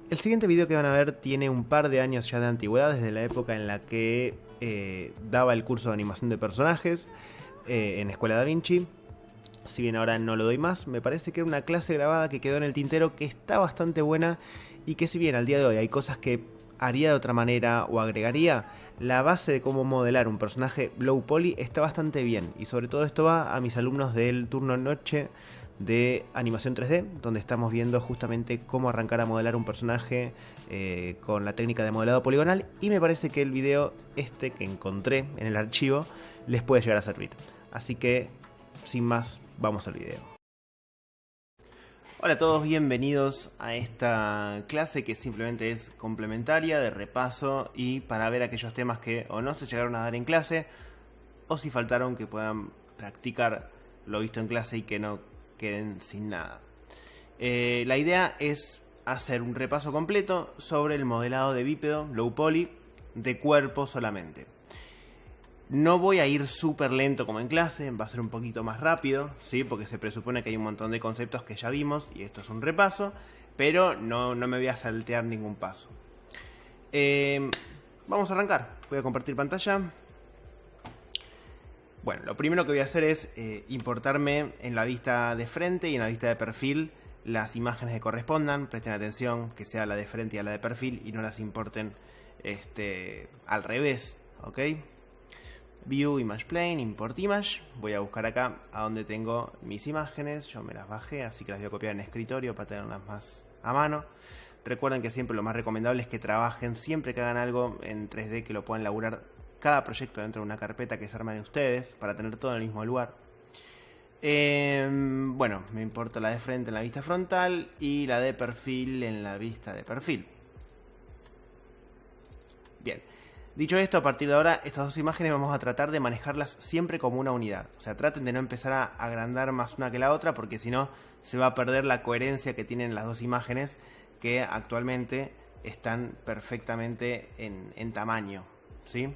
El siguiente video que van a ver tiene un par de años ya de antigüedad, desde la época en la que daba el curso de animación de personajes en Escuela Da Vinci. Si bien ahora no lo doy más, me parece que era una clase grabada que quedó en el tintero, que está bastante buena y que, si bien al día de hoy hay cosas que haría de otra manera o agregaría, la base de cómo modelar un personaje low poly está bastante bien. Y sobre todo esto va a mis alumnos del turno noche de animación 3D, donde estamos viendo justamente cómo arrancar a modelar un personaje con la técnica de modelado poligonal, y me parece que el video este que encontré en el archivo les puede llegar a servir. Así que, sin más, vamos al video. Hola a todos, bienvenidos a esta clase que simplemente es complementaria, de repaso y para ver aquellos temas que o no se llegaron a dar en clase o si faltaron, que puedan practicar lo visto en clase y que no queden sin nada. La idea es hacer un repaso completo sobre el modelado de bípedo low poly de cuerpo solamente. No voy a ir súper lento como en clase, va a ser un poquito más rápido, ¿sí? Porque se presupone que hay un montón de conceptos que ya vimos y esto es un repaso, pero no me voy a saltear ningún paso. Vamos a arrancar. Voy a compartir pantalla. Bueno, lo primero que voy a hacer es importarme en la vista de frente y en la vista de perfil las imágenes que correspondan. Presten atención que sea la de frente y a la de perfil y no las importen al revés, ¿ok? View Image Plane, Import Image. Voy a buscar acá a donde tengo mis imágenes. Yo me las bajé, así que las voy a copiar en escritorio para tenerlas más a mano. Recuerden que siempre lo más recomendable es que trabajen siempre que hagan algo en 3D, que lo puedan laburar cada proyecto dentro de una carpeta que se armen ustedes para tener todo en el mismo lugar. Bueno, me importa la de frente en la vista frontal y la de perfil en la vista de perfil. Bien. Dicho esto, a partir de ahora, estas dos imágenes vamos a tratar de manejarlas siempre como una unidad. O sea, traten de no empezar a agrandar más una que la otra, porque si no, se va a perder la coherencia que tienen las dos imágenes, que actualmente están perfectamente en tamaño, ¿sí?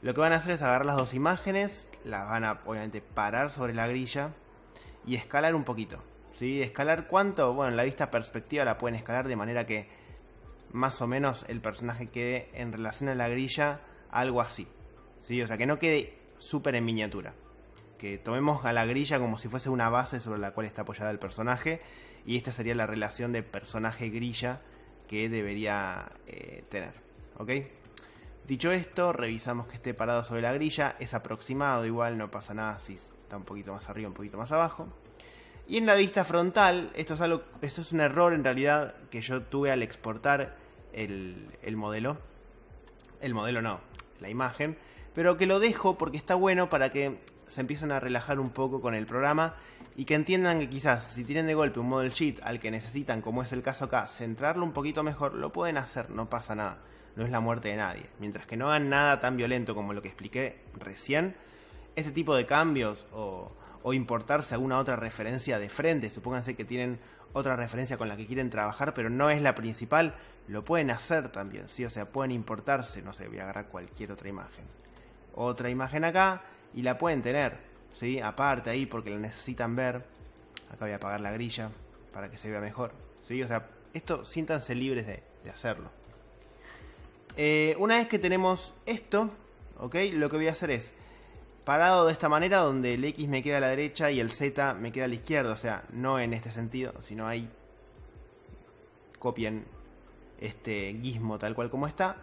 Lo que van a hacer es agarrar las dos imágenes, las van a, obviamente, parar sobre la grilla y escalar un poquito, ¿sí? ¿Escalar cuánto? Bueno, en la vista perspectiva la pueden escalar de manera que más o menos el personaje quede en relación a la grilla, algo así, ¿sí? O sea, que no quede súper en miniatura. Que tomemos a la grilla como si fuese una base sobre la cual está apoyada el personaje, y esta sería la relación de personaje-grilla que debería tener, ¿ok? Dicho esto, revisamos que esté parado sobre la grilla. Es aproximado, igual no pasa nada si está un poquito más arriba, un poquito más abajo. Y en la vista frontal, esto es un error en realidad que yo tuve al exportar el modelo. El modelo no, la imagen. Pero que lo dejo porque está bueno para que se empiecen a relajar un poco con el programa y que entiendan que quizás si tienen de golpe un model sheet al que necesitan, como es el caso acá, centrarlo un poquito mejor, lo pueden hacer, no pasa nada. No es la muerte de nadie. Mientras que no hagan nada tan violento como lo que expliqué recién, este tipo de cambios o importarse alguna otra referencia de frente, supónganse que tienen otra referencia con la que quieren trabajar, pero no es la principal, lo pueden hacer también, ¿sí? O sea, pueden importarse, no sé, voy a agarrar cualquier otra imagen. Otra imagen acá y la pueden tener, ¿sí? Aparte ahí porque la necesitan ver. Acá voy a apagar la grilla para que se vea mejor, ¿sí? O sea, esto siéntanse libres de hacerlo. Una vez que tenemos esto, ¿ok? Lo que voy a hacer es parado de esta manera, donde el X me queda a la derecha y el Z me queda a la izquierda. O sea, no en este sentido, sino ahí. Copien este gizmo tal cual como está.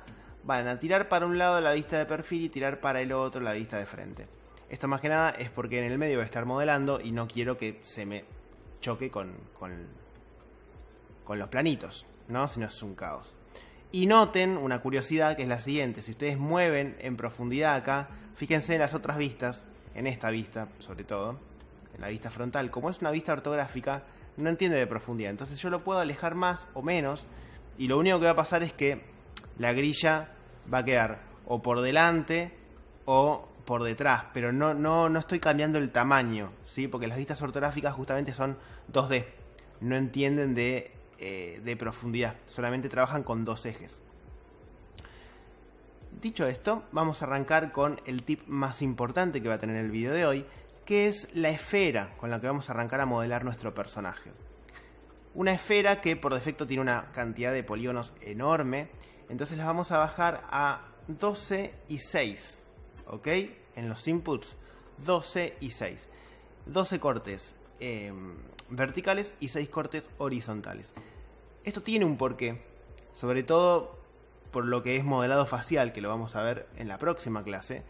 Van a tirar para un lado la vista de perfil y tirar para el otro la vista de frente. Esto más que nada es porque en el medio voy a estar modelando y no quiero que se me choque con los planitos, ¿no? Si no es un caos. Y noten una curiosidad que es la siguiente. Si ustedes mueven en profundidad acá, fíjense en las otras vistas, en esta vista sobre todo, en la vista frontal. Como es una vista ortográfica, no entiende de profundidad. Entonces yo lo puedo alejar más o menos y lo único que va a pasar es que la grilla va a quedar o por delante o por detrás. Pero no estoy cambiando el tamaño, ¿sí? Porque las vistas ortográficas justamente son 2D. No entienden de profundidad, solamente trabajan con dos ejes. Dicho esto, vamos a arrancar con el tip más importante que va a tener el video de hoy, que es la esfera con la que vamos a arrancar a modelar nuestro personaje. una esfera que por defecto tiene una cantidad de polígonos enorme. Entonces las vamos a bajar a 12 y 6. ¿Ok? En los inputs 12 y 6. 12 cortes verticales y 6 cortes horizontales. Esto tiene un porqué, sobre todo por lo que es modelado facial, que lo vamos a ver en la próxima clase.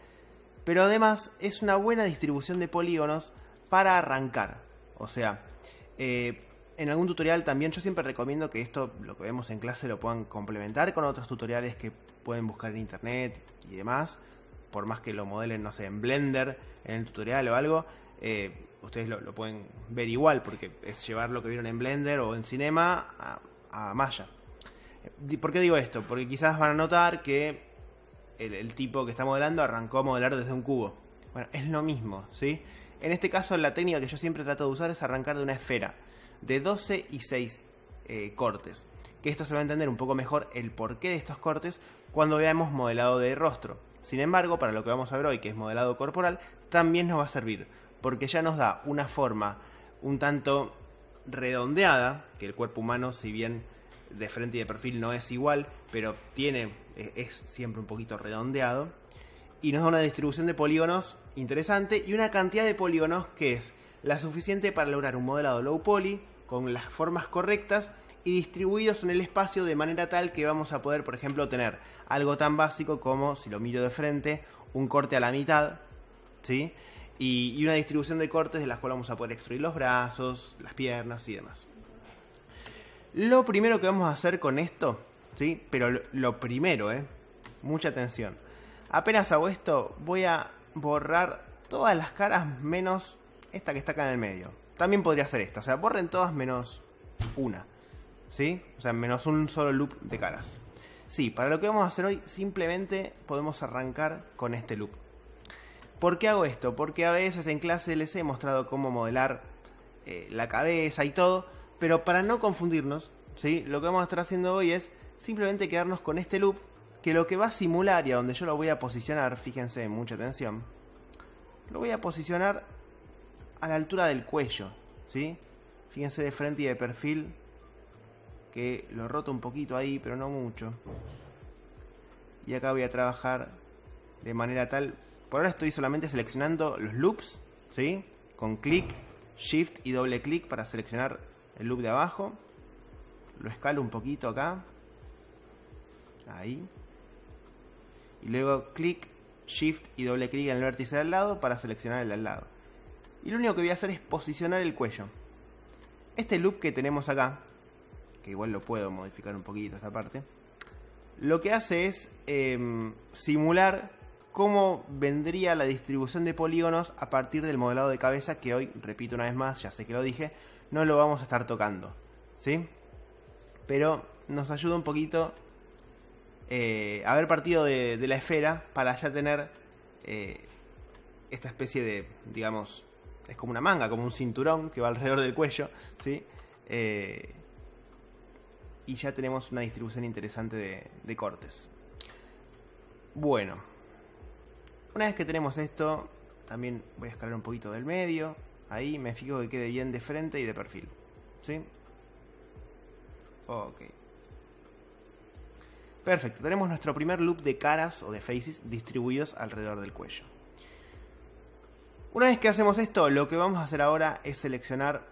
Pero además es una buena distribución de polígonos para arrancar. O sea, en algún tutorial también yo siempre recomiendo que esto, lo que vemos en clase, lo puedan complementar con otros tutoriales que pueden buscar en internet y demás. Por más que lo modelen, no sé, en Blender, en el tutorial o algo, ustedes lo pueden ver igual, porque es llevar lo que vieron en Blender o en Cinema a Maya. ¿Por qué digo esto? Porque quizás van a notar que el tipo que está modelando arrancó a modelar desde un cubo. Bueno, es lo mismo, ¿sí? En este caso, la técnica que yo siempre trato de usar es arrancar de una esfera de 12 y 6 cortes. Que esto se va a entender un poco mejor el porqué de estos cortes cuando veamos modelado de rostro. Sin embargo, para lo que vamos a ver hoy, que es modelado corporal, también nos va a servir, porque ya nos da una forma un tanto redondeada, que el cuerpo humano, si bien de frente y de perfil no es igual, pero es siempre un poquito redondeado, y nos da una distribución de polígonos interesante y una cantidad de polígonos que es la suficiente para lograr un modelado low poly con las formas correctas y distribuidos en el espacio de manera tal que vamos a poder, por ejemplo, tener algo tan básico como, si lo miro de frente, un corte a la mitad, ¿sí? Y una distribución de cortes de las cuales vamos a poder extruir los brazos, las piernas y demás. Lo primero que vamos a hacer con esto, ¿sí? Pero lo primero, mucha atención. Apenas hago esto, voy a borrar todas las caras menos esta que está acá en el medio. También podría ser esta, o sea, borren todas menos una, ¿sí? O sea, menos un solo loop de caras. Sí, para lo que vamos a hacer hoy, simplemente podemos arrancar con este loop. ¿Por qué hago esto? Porque a veces en clase les he mostrado cómo modelar la cabeza y todo, pero para no confundirnos, ¿sí? Lo que vamos a estar haciendo hoy es simplemente quedarnos con este loop, que lo que va a simular y a donde yo lo voy a posicionar, fíjense, mucha atención, lo voy a posicionar a la altura del cuello, ¿sí? Fíjense de frente y de perfil, que lo roto un poquito ahí, pero no mucho. Y acá voy a trabajar de manera tal. Por ahora estoy solamente seleccionando los loops, ¿sí? Con clic, shift y doble clic para seleccionar el loop de abajo. Lo escalo un poquito acá. Ahí. Y luego clic, shift y doble clic en el vértice de al lado para seleccionar el de al lado. Y lo único que voy a hacer es posicionar el cuello. Este loop que tenemos acá, que igual lo puedo modificar un poquito esta parte, lo que hace es simular cómo vendría la distribución de polígonos a partir del modelado de cabeza, que hoy, repito una vez más, ya sé que lo dije, no lo vamos a estar tocando, ¿sí? Pero nos ayuda un poquito haber partido de la esfera para ya tener esta especie de, digamos, es como una manga, como un cinturón que va alrededor del cuello, ¿sí? Y ya tenemos una distribución interesante de cortes. Bueno, una vez que tenemos esto, también voy a escalar un poquito del medio. Ahí me fijo que quede bien de frente y de perfil, ¿sí? Ok. Perfecto, tenemos nuestro primer loop de caras o de faces distribuidos alrededor del cuello. Una vez que hacemos esto, lo que vamos a hacer ahora es seleccionar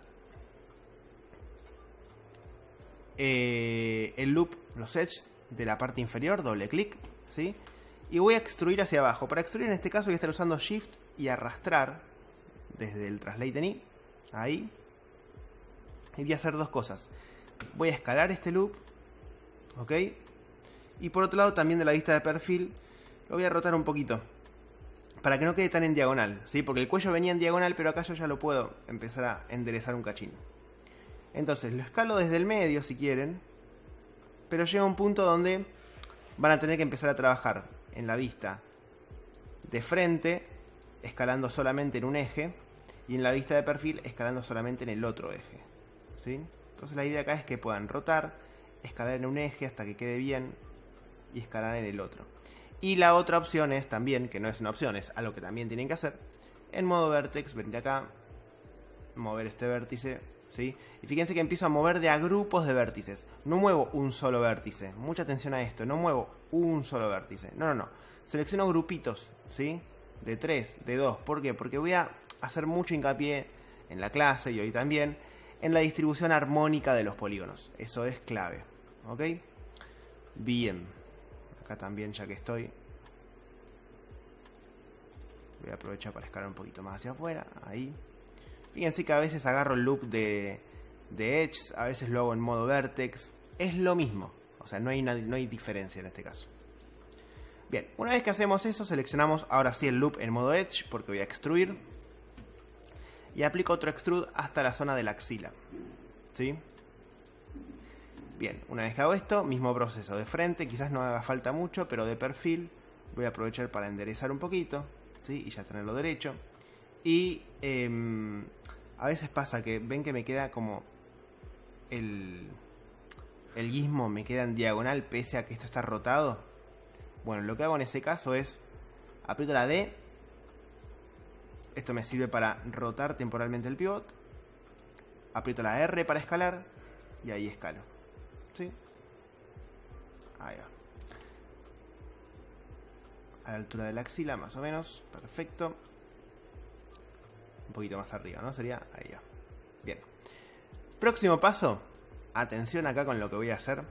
el loop, los edges de la parte inferior, doble clic, ¿sí? Y voy a extruir hacia abajo. Para extruir en este caso voy a estar usando Shift y arrastrar desde el Translate en I, ahí. Y voy a hacer dos cosas. Voy a escalar este loop, ¿ok? Y por otro lado también de la vista de perfil lo voy a rotar un poquito, para que no quede tan en diagonal, ¿sí? Porque el cuello venía en diagonal, pero acá yo ya lo puedo empezar a enderezar un cachín. Entonces lo escalo desde el medio si quieren, pero llega un punto donde van a tener que empezar a trabajar en la vista de frente, escalando solamente en un eje, y en la vista de perfil, escalando solamente en el otro eje, ¿sí? Entonces la idea acá es que puedan rotar, escalar en un eje hasta que quede bien, y escalar en el otro. Y la otra opción es también, que no es una opción, es algo que también tienen que hacer, en modo vertex, venir acá, mover este vértice ¿sí? Y fíjense que empiezo a mover de a grupos de vértices. No muevo un solo vértice. Mucha atención a esto. No muevo un solo vértice. No, no, no. Selecciono grupitos, ¿sí? De 3, de 2. ¿Por qué? Porque voy a hacer mucho hincapié en la clase y hoy también en la distribución armónica de los polígonos. Eso es clave. ¿Ok? Bien. Acá también, ya que estoy, voy a aprovechar para escalar un poquito más hacia afuera. Ahí. Fíjense que a veces agarro el loop de Edge, a veces lo hago en modo Vertex. Es lo mismo. O sea, no hay diferencia en este caso. Bien, una vez que hacemos eso, seleccionamos ahora sí el loop en modo Edge, porque voy a extruir. Y aplico otro extrude hasta la zona de la axila. ¿Sí? Bien, una vez que hago esto, mismo proceso de frente, quizás no haga falta mucho, pero de perfil voy a aprovechar para enderezar un poquito, ¿sí? Y ya tenerlo derecho. Y a veces pasa que ven que me queda como el gizmo me queda en diagonal pese a que esto está rotado. Bueno, lo que hago en ese caso es aprieto la D. Esto me sirve para rotar temporalmente el pivot. Aprieto la R para escalar y ahí escalo. ¿Sí? Ahí va. A la altura de la axila, más o menos. Perfecto. Un poquito más arriba, ¿no? Sería ahí va. Bien. Próximo paso. Atención acá con lo que voy a hacer.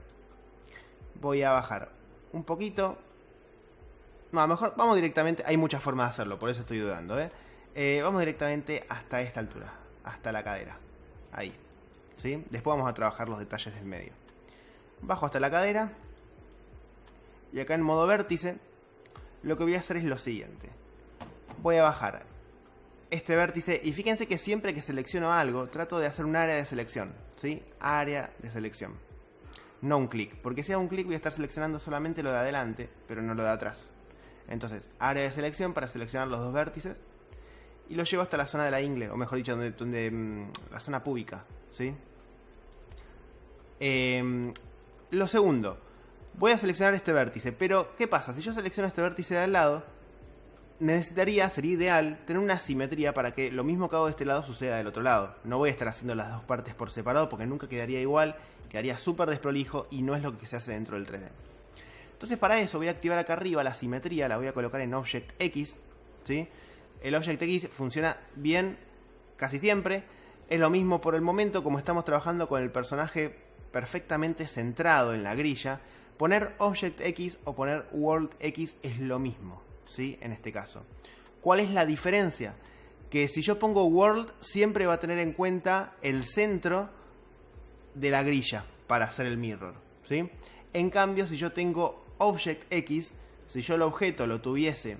Voy a bajar un poquito. No, a lo mejor vamos directamente. Hay muchas formas de hacerlo, por eso estoy dudando, vamos directamente hasta esta altura. Hasta la cadera. Ahí. ¿Sí? Después vamos a trabajar los detalles del medio. Bajo hasta la cadera. Y acá en modo vértice, lo que voy a hacer es lo siguiente. Voy a bajar este vértice. Y fíjense que siempre que selecciono algo, trato de hacer un área de selección. ¿Sí? Área de selección. No un clic. Porque si hago un clic voy a estar seleccionando solamente lo de adelante, pero no lo de atrás. Entonces, área de selección para seleccionar los dos vértices. Y lo llevo hasta la zona de la ingle, o mejor dicho, donde la zona púbica. ¿Sí? Lo segundo, voy a seleccionar este vértice, pero ¿qué pasa? Si yo selecciono este vértice de al lado, sería ideal tener una simetría para que lo mismo que hago de este lado suceda del otro lado. No voy a estar haciendo las dos partes por separado porque nunca quedaría igual, quedaría súper desprolijo y no es lo que se hace dentro del 3D. Entonces para eso voy a activar acá arriba la simetría, la voy a colocar en Object X, ¿sí? El Object X funciona bien casi siempre. Es lo mismo por el momento, como estamos trabajando con el personaje perfectamente centrado en la grilla. Poner Object X o poner World X es lo mismo, ¿sí? En este caso. ¿Cuál es la diferencia? Que si yo pongo World, siempre va a tener en cuenta el centro de la grilla para hacer el mirror, ¿sí? En cambio, si yo tengo Object X, si yo el objeto lo tuviese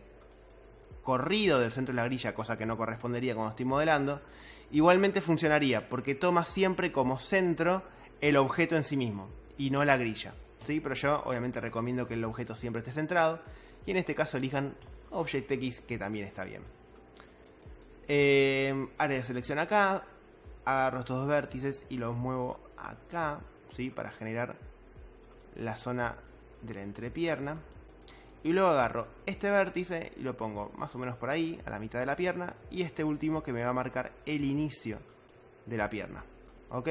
corrido del centro de la grilla, cosa que no correspondería cuando estoy modelando, igualmente funcionaría, porque toma siempre como centro el objeto en sí mismo, y no la grilla, ¿sí? Pero yo obviamente recomiendo que el objeto siempre esté centrado, y en este caso elijan Object X, que también está bien. Área de selección acá, agarro estos dos vértices y los muevo acá, ¿sí? Para generar la zona de la entrepierna. Y luego agarro este vértice y lo pongo más o menos por ahí, a la mitad de la pierna. Y este último que me va a marcar el inicio de la pierna. ¿Ok?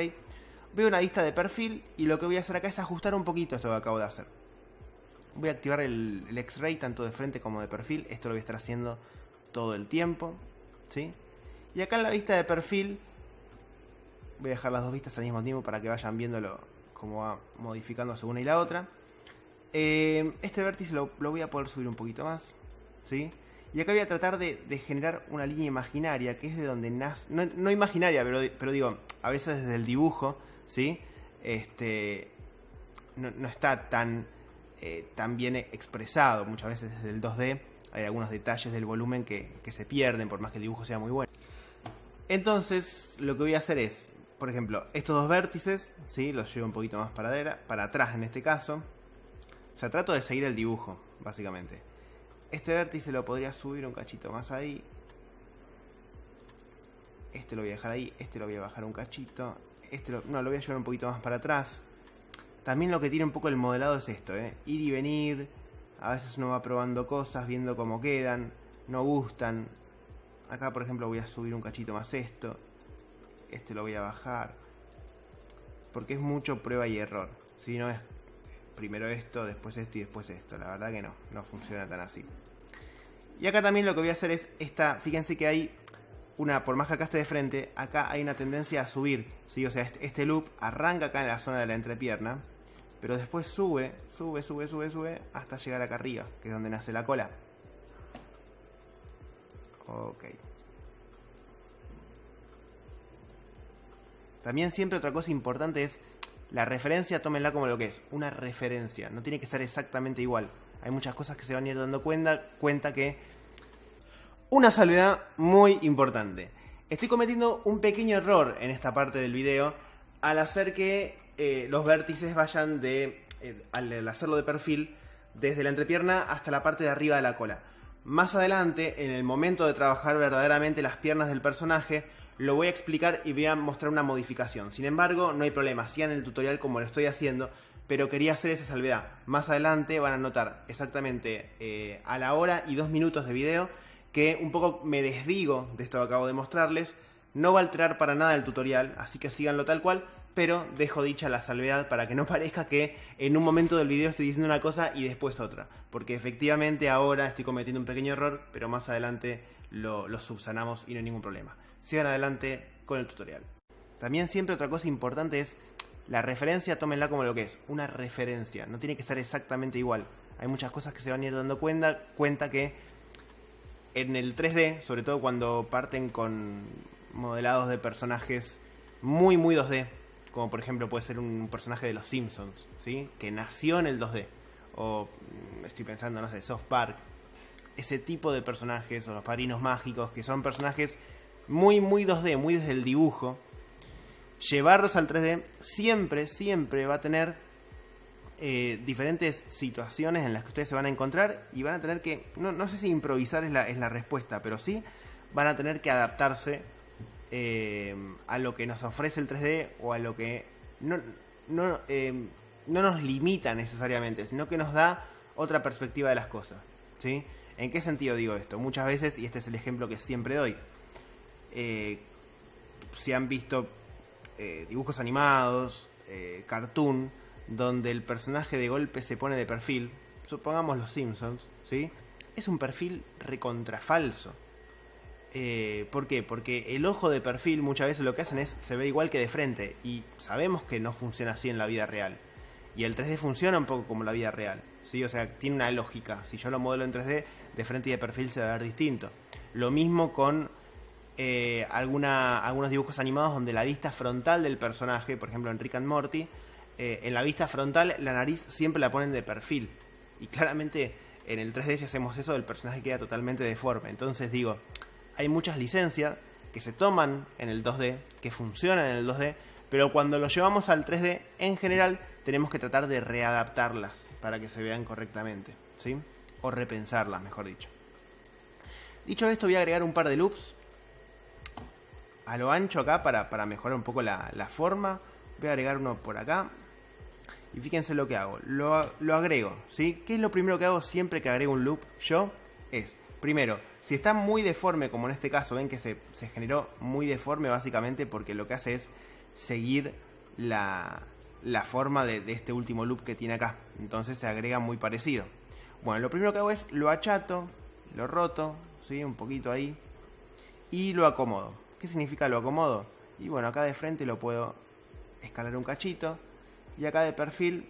Veo una vista de perfil y lo que voy a hacer acá es ajustar un poquito esto que acabo de hacer. Voy a activar el X-Ray tanto de frente como de perfil. Esto lo voy a estar haciendo todo el tiempo, ¿sí? Y acá en la vista de perfil voy a dejar las dos vistas al mismo tiempo para que vayan viéndolo cómo va modificándose una y la otra. Este vértice lo voy a poder subir un poquito más, ¿sí? Y acá voy a tratar de generar una línea imaginaria, que es de donde nace... No imaginaria, pero digo, a veces desde el dibujo, ¿sí? No está tan bien expresado. Muchas veces desde el 2D hay algunos detalles del volumen que se pierden, por más que el dibujo sea muy bueno. Entonces, lo que voy a hacer es, por ejemplo, estos dos vértices, ¿sí? Los llevo un poquito más para atrás en este caso. O sea, trato de seguir el dibujo, básicamente. Este vértice lo podría subir un cachito más ahí. Este lo voy a dejar ahí. Este lo voy a bajar un cachito. Lo voy a llevar un poquito más para atrás. También lo que tiene un poco el modelado es esto, Ir y venir. A veces uno va probando cosas, viendo cómo quedan. No gustan. Acá, por ejemplo, voy a subir un cachito más esto. Este lo voy a bajar. porque es mucho prueba y error. Si no es primero esto, después esto y después esto. La verdad que no funciona tan así. Y acá también lo que voy a hacer es esta, fíjense que hay una, por más que acá esté de frente, acá hay una tendencia a subir, ¿sí? O sea, este loop arranca acá en la zona de la entrepierna, pero después sube hasta llegar acá arriba, que es donde nace la cola. Ok. También siempre otra cosa importante es la referencia, tómenla como lo que es, una referencia. No tiene que ser exactamente igual. Hay muchas cosas que se van a ir dando cuenta que... Una salvedad muy importante. Estoy cometiendo un pequeño error en esta parte del video al hacer que los vértices vayan al hacerlo de perfil, desde la entrepierna hasta la parte de arriba de la cola. Más adelante, en el momento de trabajar verdaderamente las piernas del personaje, lo voy a explicar y voy a mostrar una modificación. Sin embargo, no hay problema, sigan el tutorial como lo estoy haciendo, pero quería hacer esa salvedad. Más adelante van a notar exactamente a la hora y 2 minutos de video que un poco me desdigo de esto que acabo de mostrarles. No va a alterar para nada el tutorial, así que síganlo tal cual, pero dejo dicha la salvedad para que no parezca que en un momento del video estoy diciendo una cosa y después otra, porque efectivamente ahora estoy cometiendo un pequeño error, pero más adelante lo subsanamos y no hay ningún problema. Sigan adelante con el tutorial. También siempre otra cosa importante es la referencia, tómenla como lo que es, una referencia. No tiene que ser exactamente igual. Hay muchas cosas que se van a ir dando cuenta que en el 3D, sobre todo cuando parten con modelados de personajes muy 2D, como por ejemplo puede ser un personaje de los Simpsons, ¿sí? Que nació en el 2D. O estoy pensando, no sé, South Park. Ese tipo de personajes, o los Padrinos Mágicos, que son personajes muy 2D, muy desde el dibujo. Llevarlos al 3D siempre va a tener diferentes situaciones en las que ustedes se van a encontrar y van a tener que, no sé si improvisar es la respuesta, pero sí van a tener que adaptarse a lo que nos ofrece el 3D o a lo que no nos limita necesariamente, sino que nos da otra perspectiva de las cosas, ¿sí? ¿En qué sentido digo esto? Muchas veces, y este es el ejemplo que siempre doy, si han visto dibujos animados, cartoon, donde el personaje de golpe se pone de perfil, supongamos los Simpsons, ¿sí? Es un perfil recontrafalso. ¿Por qué? Porque el ojo de perfil muchas veces lo que hacen es, se ve igual que de frente, y sabemos que no funciona así en la vida real. Y el 3D funciona un poco como la vida real, ¿sí? O sea, tiene una lógica. Si yo lo modelo en 3D, de frente y de perfil se va a ver distinto. Lo mismo con algunos dibujos animados donde la vista frontal del personaje, por ejemplo en Rick and Morty, en la vista frontal la nariz siempre la ponen de perfil. Y claramente en el 3D si hacemos eso el personaje queda totalmente deforme. Entonces digo, hay muchas licencias que se toman en el 2D, que funcionan en el 2D, pero cuando lo llevamos al 3D, en general, tenemos que tratar de readaptarlas para que se vean correctamente, ¿sí? O repensarlas, mejor dicho. Dicho esto, voy a agregar un par de loops a lo ancho acá para mejorar un poco la forma. Voy a agregar uno por acá. Y fíjense lo que hago. Lo agrego, ¿sí? ¿Qué es lo primero que hago siempre que agrego un loop yo? Es, primero, si está muy deforme, como en este caso, ven que se generó muy deforme básicamente porque lo que hace es seguir la forma de este último loop que tiene acá. Entonces se agrega muy parecido. Bueno, lo primero que hago es lo achato, lo roto, ¿sí? Un poquito ahí. Y lo acomodo. ¿Qué significa lo acomodo? Y bueno, acá de frente lo puedo escalar un cachito. Y acá de perfil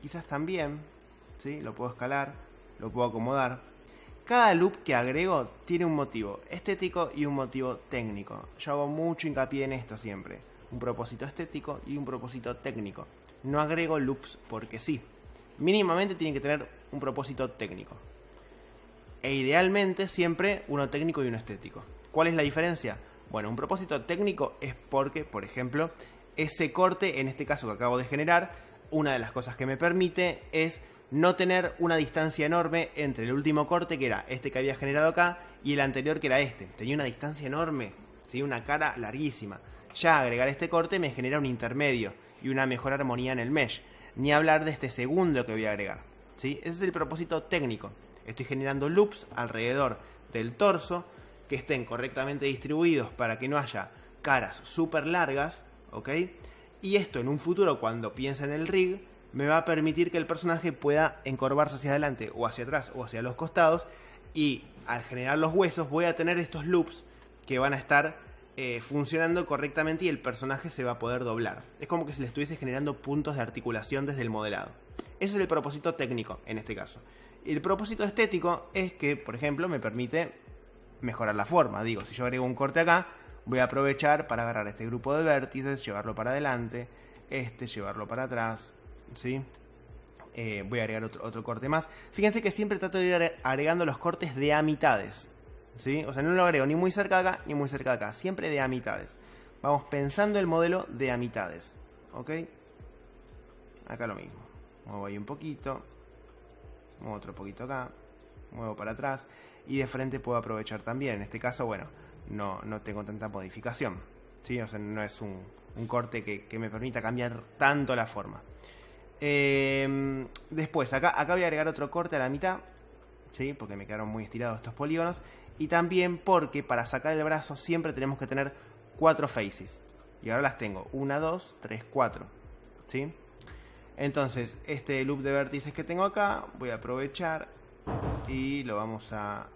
quizás también, ¿sí? Lo puedo escalar, lo puedo acomodar. Cada loop que agrego tiene un motivo estético y un motivo técnico. Yo hago mucho hincapié en esto siempre. Un propósito estético y un propósito técnico. No agrego loops porque sí. Mínimamente tienen que tener un propósito técnico. E idealmente siempre uno técnico y uno estético. ¿Cuál es la diferencia? Bueno, un propósito técnico es porque, por ejemplo, ese corte, en este caso que acabo de generar, una de las cosas que me permite es no tener una distancia enorme entre el último corte, que era este que había generado acá, y el anterior, que era este. Tenía una distancia enorme, ¿sí? Una cara larguísima. Ya agregar este corte me genera un intermedio y una mejor armonía en el mesh. Ni hablar de este segundo que voy a agregar, ¿sí? Ese es el propósito técnico. Estoy generando loops alrededor del torso que estén correctamente distribuidos para que no haya caras súper largas, ¿ok? Y esto en un futuro, cuando piense en el rig, me va a permitir que el personaje pueda encorvarse hacia adelante o hacia atrás o hacia los costados. Y al generar los huesos voy a tener estos loops que van a estar funcionando correctamente y el personaje se va a poder doblar. Es como que si le estuviese generando puntos de articulación desde el modelado. Ese es el propósito técnico en este caso. El propósito estético es que, por ejemplo, me permite mejorar la forma. Digo, si yo agrego un corte acá, voy a aprovechar para agarrar este grupo de vértices, llevarlo para adelante, llevarlo para atrás, ¿sí? Voy a agregar otro corte más. Fíjense que siempre trato de ir agregando los cortes de a mitades, ¿sí? O sea, no lo agrego ni muy cerca de acá ni muy cerca de acá, siempre de a mitades. Vamos pensando el modelo de a mitades, ¿ok? Acá lo mismo. Muevo ahí un poquito, muevo otro poquito acá, muevo para atrás y de frente puedo aprovechar también. En este caso, bueno, no tengo tanta modificación, ¿sí? O sea, no es un corte que me permita cambiar tanto la forma. Después, acá voy a agregar otro corte a la mitad, ¿sí? Porque me quedaron muy estirados estos polígonos. Y también porque para sacar el brazo siempre tenemos que tener 4 faces. Y ahora las tengo, 1, 2, 3, 4, ¿sí? Entonces, este loop de vértices que tengo acá, voy a aprovechar y lo vamos a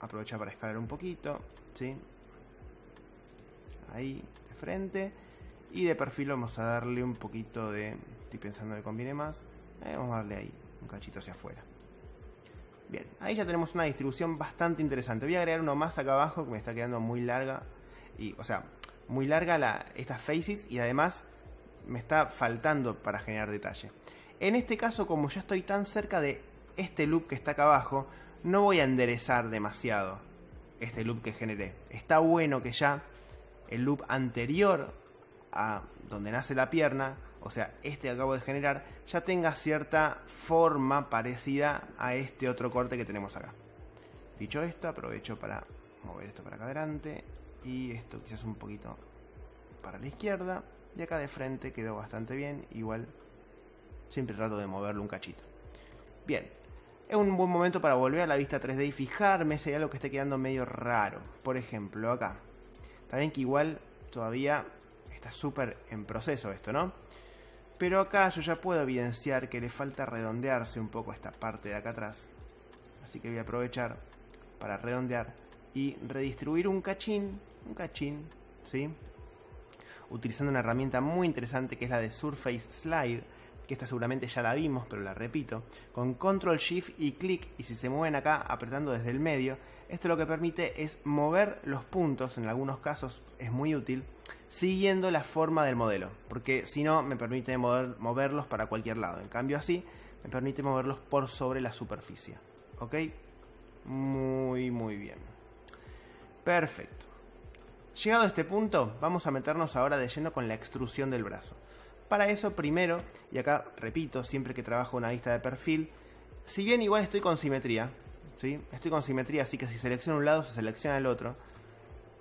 aprovechar para escalar un poquito, ¿sí? Ahí, de frente. Y de perfil vamos a darle un poquito de... Estoy pensando que conviene más. Vamos a darle ahí, un cachito hacia afuera. Bien, ahí ya tenemos una distribución bastante interesante. Voy a agregar uno más acá abajo que me está quedando muy larga. O sea, muy larga estas faces y además me está faltando para generar detalle. En este caso, como ya estoy tan cerca de este loop que está acá abajo, no voy a enderezar demasiado este loop que generé. Está bueno que ya el loop anterior a donde nace la pierna, o sea, este que acabo de generar, ya tenga cierta forma parecida a este otro corte que tenemos acá. Dicho esto, aprovecho para mover esto para acá adelante y esto quizás un poquito para la izquierda. Y acá de frente quedó bastante bien. Igual siempre trato de moverlo un cachito. Bien, es un buen momento para volver a la vista 3D y fijarme si hay algo que esté quedando medio raro. Por ejemplo, acá. Está bien que igual todavía está súper en proceso esto, ¿no? Pero acá yo ya puedo evidenciar que le falta redondearse un poco esta parte de acá atrás. Así que voy a aprovechar para redondear y redistribuir un cachín, ¿sí? Utilizando una herramienta muy interesante que es la de Surface Slide, que esta seguramente ya la vimos, pero la repito, con Control Shift y clic, y si se mueven acá apretando desde el medio, esto lo que permite es mover los puntos, en algunos casos es muy útil, siguiendo la forma del modelo, porque si no me permite moverlos para cualquier lado. En cambio así me permite moverlos por sobre la superficie, ¿ok? Muy bien. Perfecto. Llegado a este punto, vamos a meternos ahora de lleno con la extrusión del brazo. Para eso, primero, y acá repito, siempre que trabajo una vista de perfil, si bien igual estoy con simetría, ¿sí? Estoy con simetría, así que si selecciono un lado, se selecciona el otro.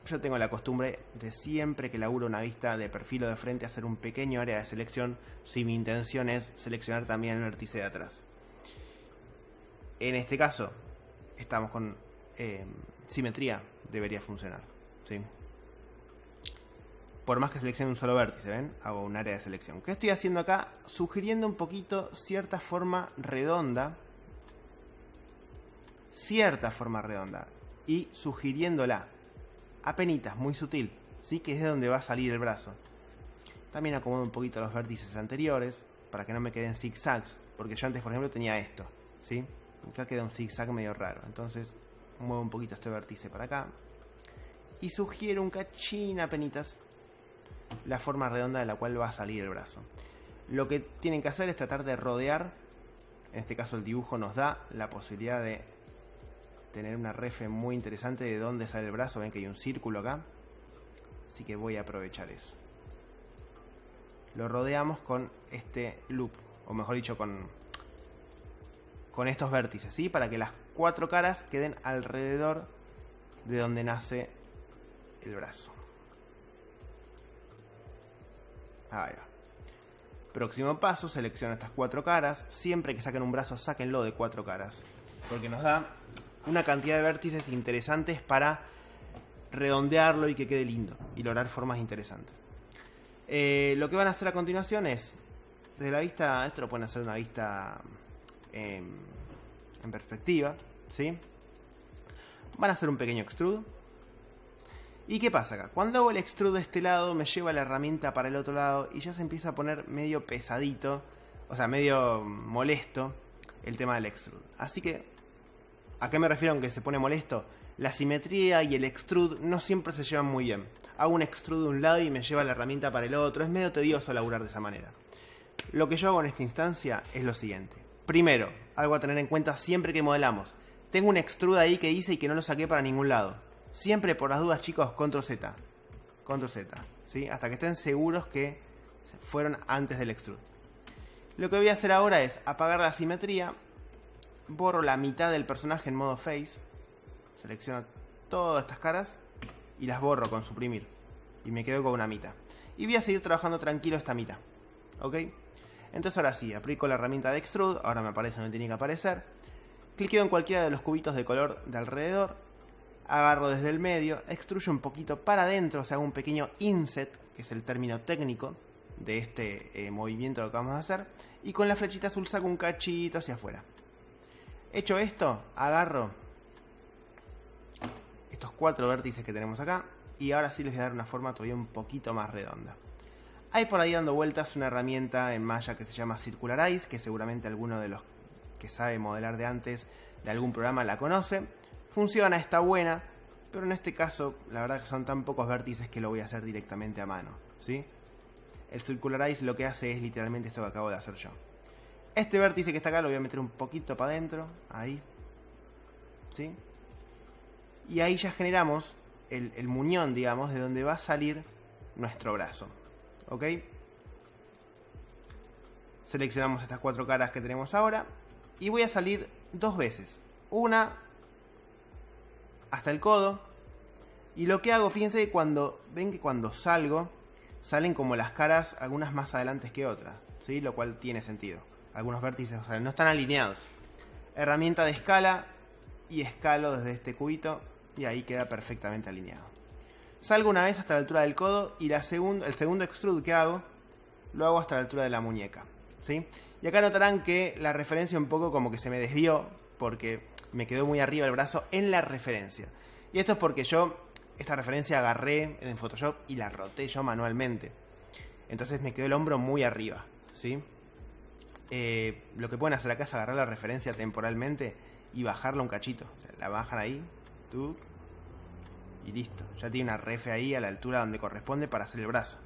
Yo tengo la costumbre de siempre que laburo una vista de perfil o de frente hacer un pequeño área de selección si mi intención es seleccionar también el vértice de atrás. En este caso, estamos con simetría, debería funcionar, ¿sí? Por más que seleccione un solo vértice, ¿ven? Hago un área de selección. ¿Qué estoy haciendo acá? Sugiriendo un poquito cierta forma redonda. Y sugiriéndola. Apenitas, muy sutil. ¿Sí? Que es de donde va a salir el brazo. También acomodo un poquito los vértices anteriores. Para que no me queden zigzags. Porque yo antes, por ejemplo, tenía esto. ¿Sí? Acá queda un zigzag medio raro. Entonces, muevo un poquito este vértice para acá. Y sugiero un cachín apenitas la forma redonda de la cual va a salir el brazo. Lo que tienen que hacer es tratar de rodear. En este caso el dibujo nos da la posibilidad de tener una refe muy interesante de dónde sale el brazo. Ven que hay un círculo acá, así que voy a aprovechar eso. Lo rodeamos con este loop, o mejor dicho con estos vértices, ¿sí? Para que las 4 caras queden alrededor de donde nace el brazo. Ahí va. Próximo paso, selecciono estas 4 caras. Siempre que saquen un brazo, sáquenlo de 4 caras, porque nos da una cantidad de vértices interesantes para redondearlo y que quede lindo y lograr formas interesantes. Lo que van a hacer a continuación es, desde la vista, esto lo pueden hacer una vista en perspectiva, ¿sí? Van a hacer un pequeño extrude. ¿Y qué pasa acá? Cuando hago el extrude de este lado, me lleva la herramienta para el otro lado y ya se empieza a poner medio pesadito, o sea, medio molesto el tema del extrude. Así que, ¿a qué me refiero con que se pone molesto? La simetría y el extrude no siempre se llevan muy bien. Hago un extrude de un lado y me lleva la herramienta para el otro. Es medio tedioso laburar de esa manera. Lo que yo hago en esta instancia es lo siguiente. Primero, algo a tener en cuenta siempre que modelamos. Tengo un extrude ahí que hice y que no lo saqué para ningún lado. Siempre por las dudas, chicos, control Z. Control Z, ¿sí? Hasta que estén seguros que fueron antes del extrude. Lo que voy a hacer ahora es apagar la simetría. Borro la mitad del personaje en modo face. Selecciono todas estas caras y las borro con suprimir. Y me quedo con una mitad. Y voy a seguir trabajando tranquilo esta mitad. ¿Ok? Entonces ahora sí, aplico la herramienta de extrude. Ahora me aparece donde tiene que aparecer. Cliqueo en cualquiera de los cubitos de color de alrededor. Agarro desde el medio. Extruyo un poquito para adentro. O sea, hago un pequeño inset, que es el término técnico de este movimiento que acabamos de hacer. Y con la flechita azul saco un cachito hacia afuera. Hecho esto, agarro estos 4 vértices que tenemos acá y ahora sí les voy a dar una forma todavía un poquito más redonda. Hay por ahí dando vueltas una herramienta en Maya que se llama Circularize, que seguramente alguno de los que sabe modelar de antes de algún programa la conoce. Funciona, está buena, pero en este caso la verdad que son tan pocos vértices que lo voy a hacer directamente a mano, ¿sí? El Circularize lo que hace es literalmente esto que acabo de hacer yo. Este vértice que está acá lo voy a meter un poquito para adentro, ahí, ¿sí? Y ahí ya generamos el muñón, digamos, de donde va a salir nuestro brazo. ¿Ok? Seleccionamos estas 4 caras que tenemos ahora. Y voy a salir 2 veces. Una hasta el codo. Y lo que hago, fíjense que ven que cuando salgo, salen como las caras, algunas más adelante que otras, ¿sí? Lo cual tiene sentido. Algunos vértices, o sea, no están alineados. Herramienta de escala. Y escalo desde este cubito. Y ahí queda perfectamente alineado. Salgo una vez hasta la altura del codo y el segundo extrude que hago lo hago hasta la altura de la muñeca, ¿sí? Y acá notarán que la referencia un poco como que se me desvió porque me quedó muy arriba el brazo en la referencia. Y esto es porque yo esta referencia agarré en Photoshop y la roté yo manualmente. Entonces me quedó el hombro muy arriba, ¿sí? Lo que pueden hacer acá es agarrar la referencia temporalmente y bajarla un cachito. O sea, la bajan ahí. Y listo, ya tiene una refe ahí a la altura donde corresponde para hacer el brazo.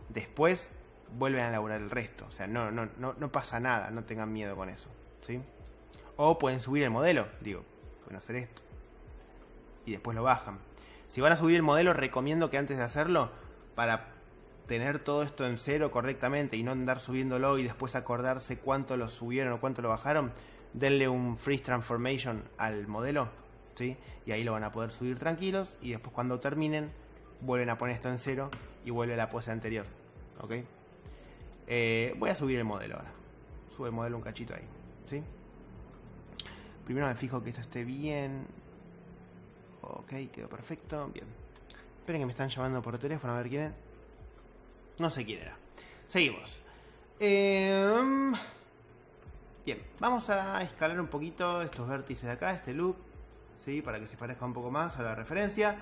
Después vuelven a elaborar el resto. O sea, no pasa nada, no tengan miedo con eso, ¿sí? O pueden subir el modelo, pueden hacer esto y después lo bajan. Si van a subir el modelo, recomiendo que antes de hacerlo, para tener todo esto en cero correctamente y no andar subiéndolo y después acordarse cuánto lo subieron o cuánto lo bajaron, denle un Freeze Transformation al modelo, ¿sí? Y ahí lo van a poder subir tranquilos y después cuando terminen vuelven a poner esto en cero y vuelve a la pose anterior, ¿ok? Voy a subir el modelo ahora. Sube el modelo un cachito ahí, ¿sí? Primero me fijo que esto esté bien. Ok, quedó perfecto, bien. Esperen que me están llamando por teléfono a ver quién es. No sé quién era. Seguimos. Bien, vamos a escalar un poquito estos vértices de acá, este loop, ¿sí? Para que se parezca un poco más a la referencia.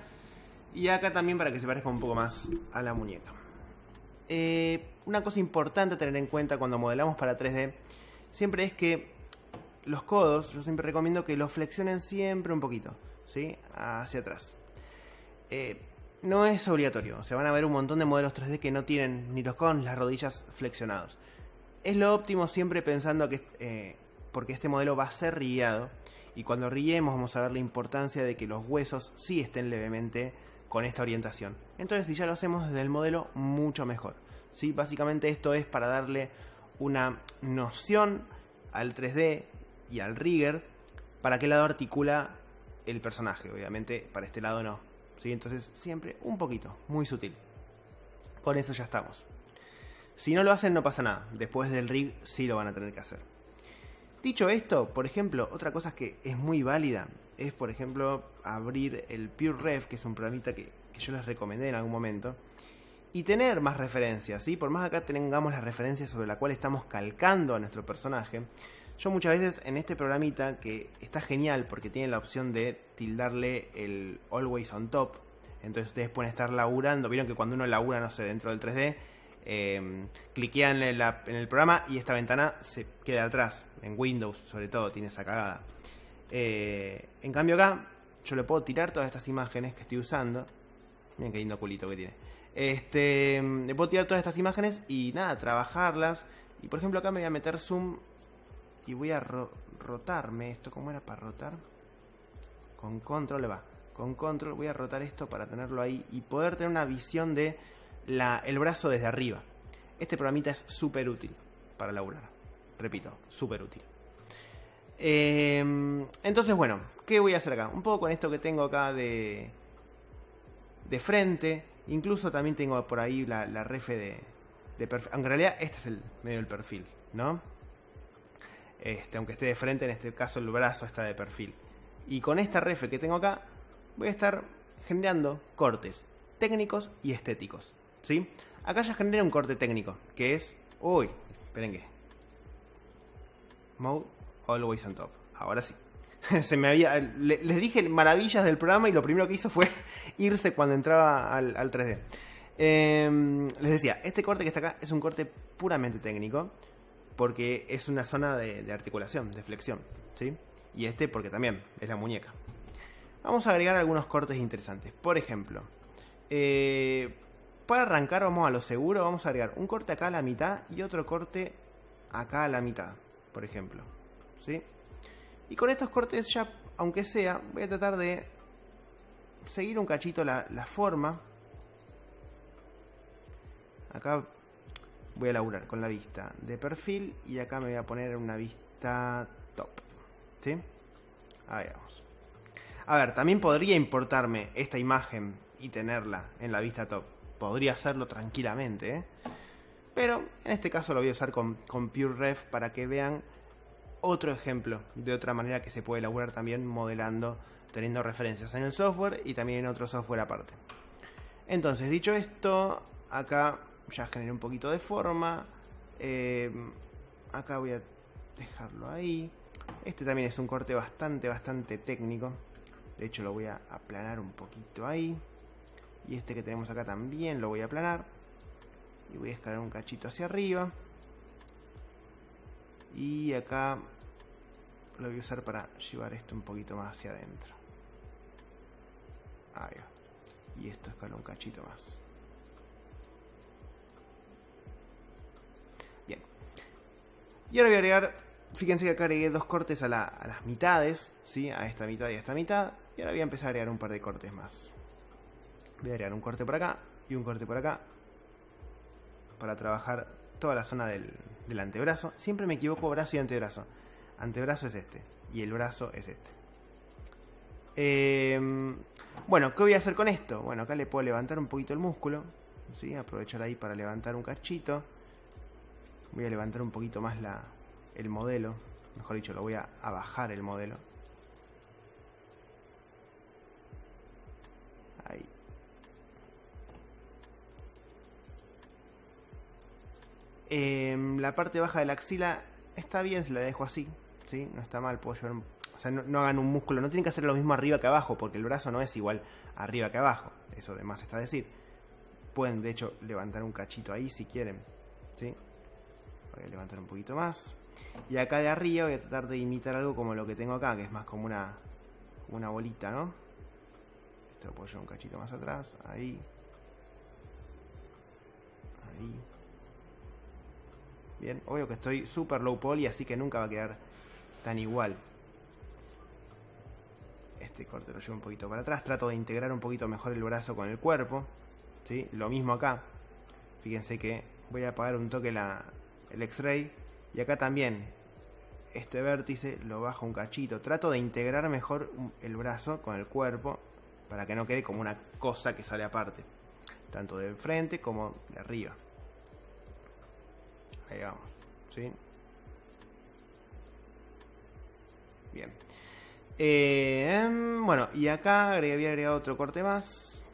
Y acá también para que se parezca un poco más a la muñeca. Una cosa importante a tener en cuenta cuando modelamos para 3D siempre es que los codos, yo siempre recomiendo que los flexionen siempre un poquito, ¿sí? Hacia atrás. No es obligatorio, o sea, van a ver un montón de modelos 3D que no tienen ni los codos ni las rodillas flexionados. Es lo óptimo siempre pensando que porque este modelo va a ser rigueado y cuando riguemos vamos a ver la importancia de que los huesos sí estén levemente con esta orientación. Entonces, si ya lo hacemos desde el modelo, mucho mejor, ¿sí? Básicamente esto es para darle una noción al 3D y al rigger para qué lado articula el personaje. Obviamente para este lado no, ¿sí? Entonces siempre un poquito, muy sutil. Con eso ya estamos. Si no lo hacen no pasa nada, después del rig sí lo van a tener que hacer. Dicho esto, por ejemplo, otra cosa que es muy válida es, por ejemplo, abrir el PureRef, que es un programita que yo les recomendé en algún momento, y tener más referencias, ¿sí? Por más acá tengamos las referencias sobre la cual estamos calcando a nuestro personaje, yo muchas veces en este programita, que está genial porque tiene la opción de tildarle el Always on Top, entonces ustedes pueden estar laburando, vieron que cuando uno labura, no sé, dentro del 3D, cliquean en el programa y esta ventana se queda atrás, en Windows sobre todo, tiene esa cagada. En cambio acá, yo le puedo tirar todas estas imágenes que estoy usando, miren qué lindo culito que tiene. Le puedo tirar todas estas imágenes y nada, trabajarlas. Y por ejemplo acá me voy a meter zoom y voy a rotarme esto. ¿Cómo era para rotar? Con control le va. Con control voy a rotar esto para tenerlo ahí y poder tener una visión de el brazo desde arriba. Este programita es súper útil para laburar. Repito, súper útil. Entonces bueno, ¿qué voy a hacer acá? Un poco con esto que tengo acá de frente. Incluso también tengo por ahí la refe de perfil. Aunque en realidad este es el medio del perfil, ¿no? Aunque esté de frente, en este caso el brazo está de perfil. Y con esta refe que tengo acá, voy a estar generando cortes técnicos y estéticos, ¿sí? Acá ya generé un corte técnico, que es... Uy, esperen que... Mode Always on Top. Ahora sí. Se me había... Les dije maravillas del programa y lo primero que hizo fue irse cuando entraba al 3D. Les decía, este corte que está acá es un corte puramente técnico porque es una zona de articulación, de flexión, ¿sí? Y porque también es la muñeca. Vamos a agregar algunos cortes interesantes. Por ejemplo, para arrancar vamos a lo seguro, vamos a agregar un corte acá a la mitad y otro corte acá a la mitad, por ejemplo, ¿sí? Y con estos cortes ya, aunque sea, voy a tratar de seguir un cachito la forma. Acá voy a laburar con la vista de perfil y acá me voy a poner una vista top, ¿sí? Ahí vamos. A ver, también podría importarme esta imagen y tenerla en la vista top. Podría hacerlo tranquilamente, ¿eh? Pero en este caso lo voy a usar con PureRef para que vean otro ejemplo de otra manera que se puede elaborar también modelando, teniendo referencias en el software y también en otro software aparte. Entonces, dicho esto, acá ya generé un poquito de forma. Acá voy a dejarlo ahí. Este también es un corte bastante técnico. De hecho lo voy a aplanar un poquito ahí. Y este que tenemos acá también lo voy a aplanar. Y voy a escalar un cachito hacia arriba. Y acá lo voy a usar para llevar esto un poquito más hacia adentro. Ahí va. Y esto escala un cachito más. Bien. Y ahora voy a agregar, fíjense que acá agregué dos cortes a las mitades, ¿sí? A esta mitad y a esta mitad. Y ahora voy a empezar a agregar un par de cortes más. Voy a agregar un corte por acá y un corte por acá. Para trabajar toda la zona del antebrazo. Siempre me equivoco brazo y antebrazo. Antebrazo es este y el brazo es este. Bueno, ¿qué voy a hacer con esto? Bueno, acá le puedo levantar un poquito el músculo, ¿sí? Aprovechar ahí para levantar un cachito. Voy a levantar un poquito más el modelo. Mejor dicho, lo voy a bajar el modelo. Ahí. La parte baja de la axila está bien si la dejo así, ¿sí? No está mal, puedo llevar o sea, no hagan un músculo, no tienen que hacer lo mismo arriba que abajo, porque el brazo no es igual arriba que abajo, eso de más está decir. Pueden de hecho levantar un cachito ahí si quieren, ¿sí? Voy a levantar un poquito más. Y acá de arriba voy a tratar de imitar algo como lo que tengo acá, que es más como una bolita, ¿no? Esto lo puedo llevar un cachito más atrás, ahí. Ahí. Bien, obvio que estoy super low poly, así que nunca va a quedar tan igual. Este corte lo llevo un poquito para atrás. Trato de integrar un poquito mejor el brazo con el cuerpo, ¿sí? Lo mismo acá. Fíjense que voy a apagar un toque el X-Ray. Y acá también, este vértice lo bajo un cachito. Trato de integrar mejor el brazo con el cuerpo para que no quede como una cosa que sale aparte. Tanto de frente como de arriba. Ahí vamos, ¿sí? Bien. Bueno, y acá había agregado otro corte más.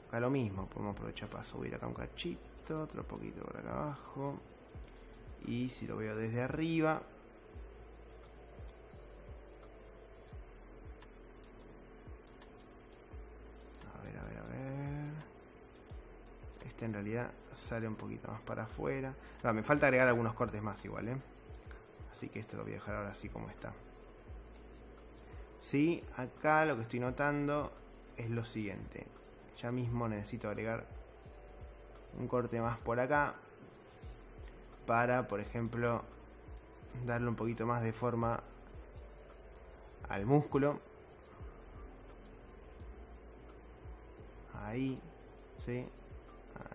Acá lo mismo, podemos aprovechar para subir acá un cachito, otro poquito por acá abajo. Y si lo veo desde arriba, a ver. Este en realidad sale un poquito más para afuera. No, me falta agregar algunos cortes más igual, así que esto lo voy a dejar ahora así como está. Sí, acá lo que estoy notando es lo siguiente. Ya mismo necesito agregar un corte más por acá para, por ejemplo, darle un poquito más de forma al músculo. Ahí, sí,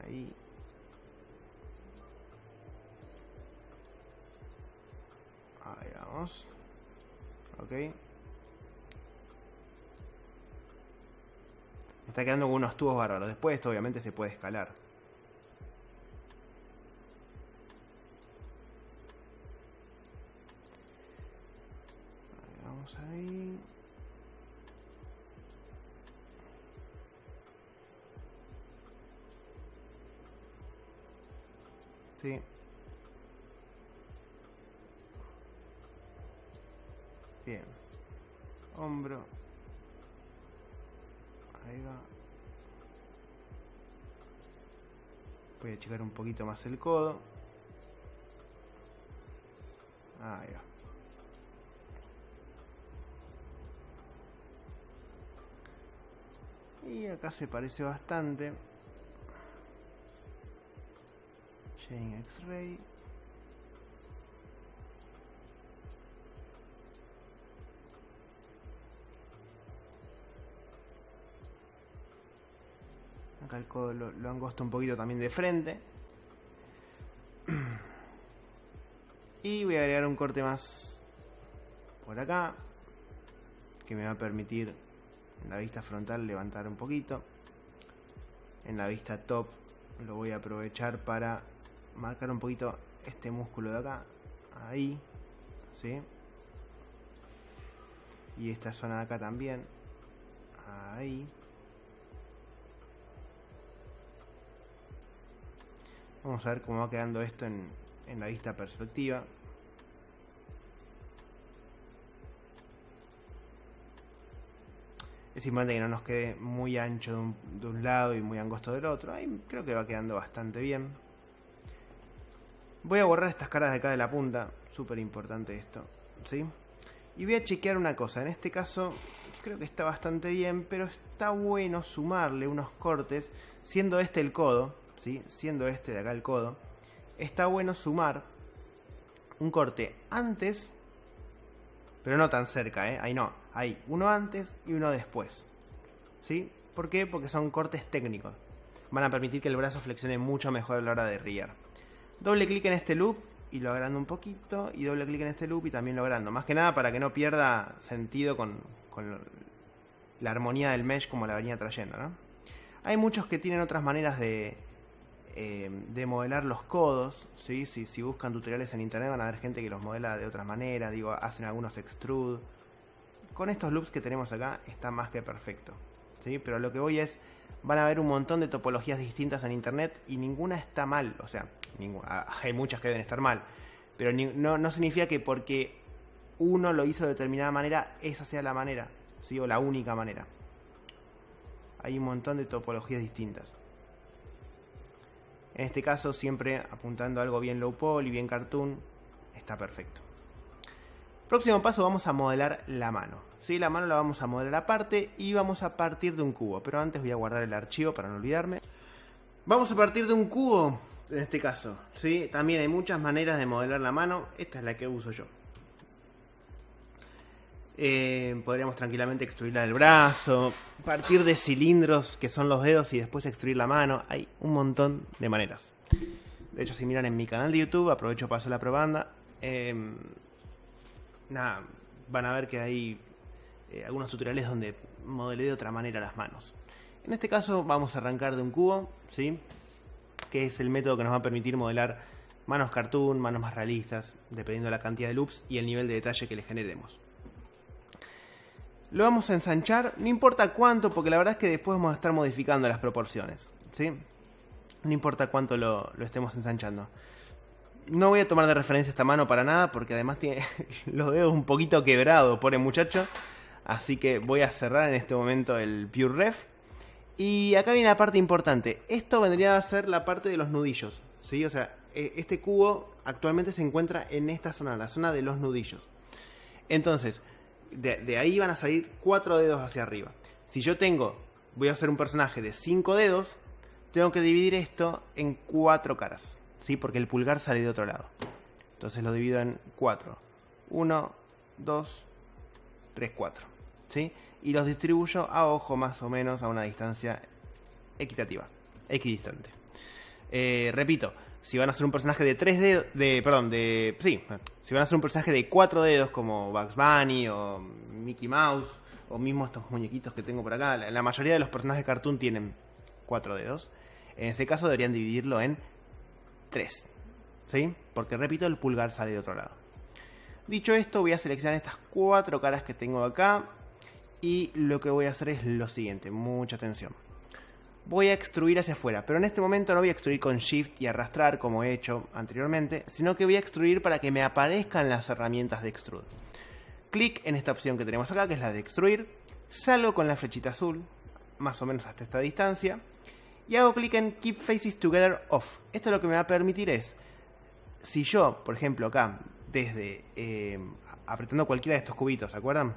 ahí. Ahí vamos. Ok. Me está quedando con unos tubos bárbaros. Después esto obviamente se puede escalar. Ahí vamos ahí. Sí. Bien. Hombro. Ahí va. Voy a achicar un poquito más el codo. Ahí va. Y acá se parece bastante. Chain X-Ray. Acá el codo lo angosto un poquito también de frente. Y voy a agregar un corte más por acá, que me va a permitir en la vista frontal levantar un poquito. En la vista top lo voy a aprovechar para marcar un poquito este músculo de acá. Ahí, ¿sí? Y esta zona de acá también. Ahí. Vamos a ver cómo va quedando esto en la vista perspectiva. Es importante que no nos quede muy ancho de un lado y muy angosto del otro. Ahí creo que va quedando bastante bien. Voy a borrar estas caras de acá de la punta. Súper importante esto, ¿sí? Y voy a chequear una cosa. En este caso creo que está bastante bien, pero está bueno sumarle unos cortes. Siendo este el codo, ¿sí? Siendo este de acá el codo, está bueno sumar un corte antes, pero no tan cerca, ahí no, ahí, uno antes y uno después, ¿sí? ¿Por qué? Porque son cortes técnicos, van a permitir que el brazo flexione mucho mejor a la hora de riar. Doble clic en este loop y lo agrando un poquito, y doble clic en este loop y también lo agrando, más que nada para que no pierda sentido con la armonía del mesh como la venía trayendo, ¿no? Hay muchos que tienen otras maneras de modelar los codos, ¿sí? Si buscan tutoriales en internet van a ver gente que los modela de otras maneras, digo, hacen algunos extrude. Con estos loops que tenemos acá está más que perfecto, ¿sí? Pero lo que voy es, van a ver un montón de topologías distintas en internet y ninguna está mal, o sea, hay muchas que deben estar mal, pero no significa que porque uno lo hizo de determinada manera, esa sea la manera, ¿sí? O la única manera. Hay un montón de topologías distintas. En este caso, siempre apuntando a algo bien low poly, bien cartoon, está perfecto. Próximo paso, vamos a modelar la mano, ¿sí? La mano la vamos a modelar aparte y vamos a partir de un cubo. Pero antes voy a guardar el archivo para no olvidarme. Vamos a partir de un cubo, en este caso, ¿sí? También hay muchas maneras de modelar la mano. Esta es la que uso yo. Podríamos tranquilamente extruirla del brazo, partir de cilindros que son los dedos y después extruir la mano. Hay un montón de maneras. De hecho, si miran en mi canal de YouTube, aprovecho para hacer la propaganda, van a ver que hay algunos tutoriales donde modelé de otra manera las manos. En este caso vamos a arrancar de un cubo, ¿sí? Que es el método que nos va a permitir modelar manos cartoon, manos más realistas, dependiendo de la cantidad de loops y el nivel de detalle que le generemos. Lo vamos a ensanchar, no importa cuánto, porque la verdad es que después vamos a estar modificando las proporciones, ¿sí? No importa cuánto lo estemos ensanchando. No voy a tomar de referencia esta mano para nada, porque además tiene los dedos un poquito quebrados, pobre muchacho. Así que voy a cerrar en este momento el Pure Ref. Y acá viene la parte importante. Esto vendría a ser la parte de los nudillos, ¿sí? O sea, este cubo actualmente se encuentra en esta zona, la zona de los nudillos. Entonces, de ahí van a salir 4 dedos hacia arriba. Si yo voy a hacer un personaje de 5 dedos, tengo que dividir esto en 4 caras, ¿sí? Porque el pulgar sale de otro lado. Entonces lo divido en 4. 1, 2, 3, 4. ¿Sí? Y los distribuyo a ojo más o menos a una distancia equitativa, equidistante. Repito, si van a hacer un personaje de 3 dedos, si van a hacer un personaje de 4 dedos como Bugs Bunny o Mickey Mouse o mismo estos muñequitos que tengo por acá, la mayoría de los personajes de cartoon tienen 4 dedos. En ese caso deberían dividirlo en 3, ¿sí? Porque repito, el pulgar sale de otro lado. Dicho esto, voy a seleccionar estas 4 caras que tengo acá. Y lo que voy a hacer es lo siguiente, mucha atención. Voy a extruir hacia afuera, pero en este momento no voy a extruir con Shift y arrastrar como he hecho anteriormente, sino que voy a extruir para que me aparezcan las herramientas de Extrude. Clic en esta opción que tenemos acá, que es la de extruir, salgo con la flechita azul, más o menos hasta esta distancia, y hago clic en Keep Faces Together Off. Esto lo que me va a permitir es, si yo, por ejemplo acá, desde apretando cualquiera de estos cubitos, ¿se acuerdan?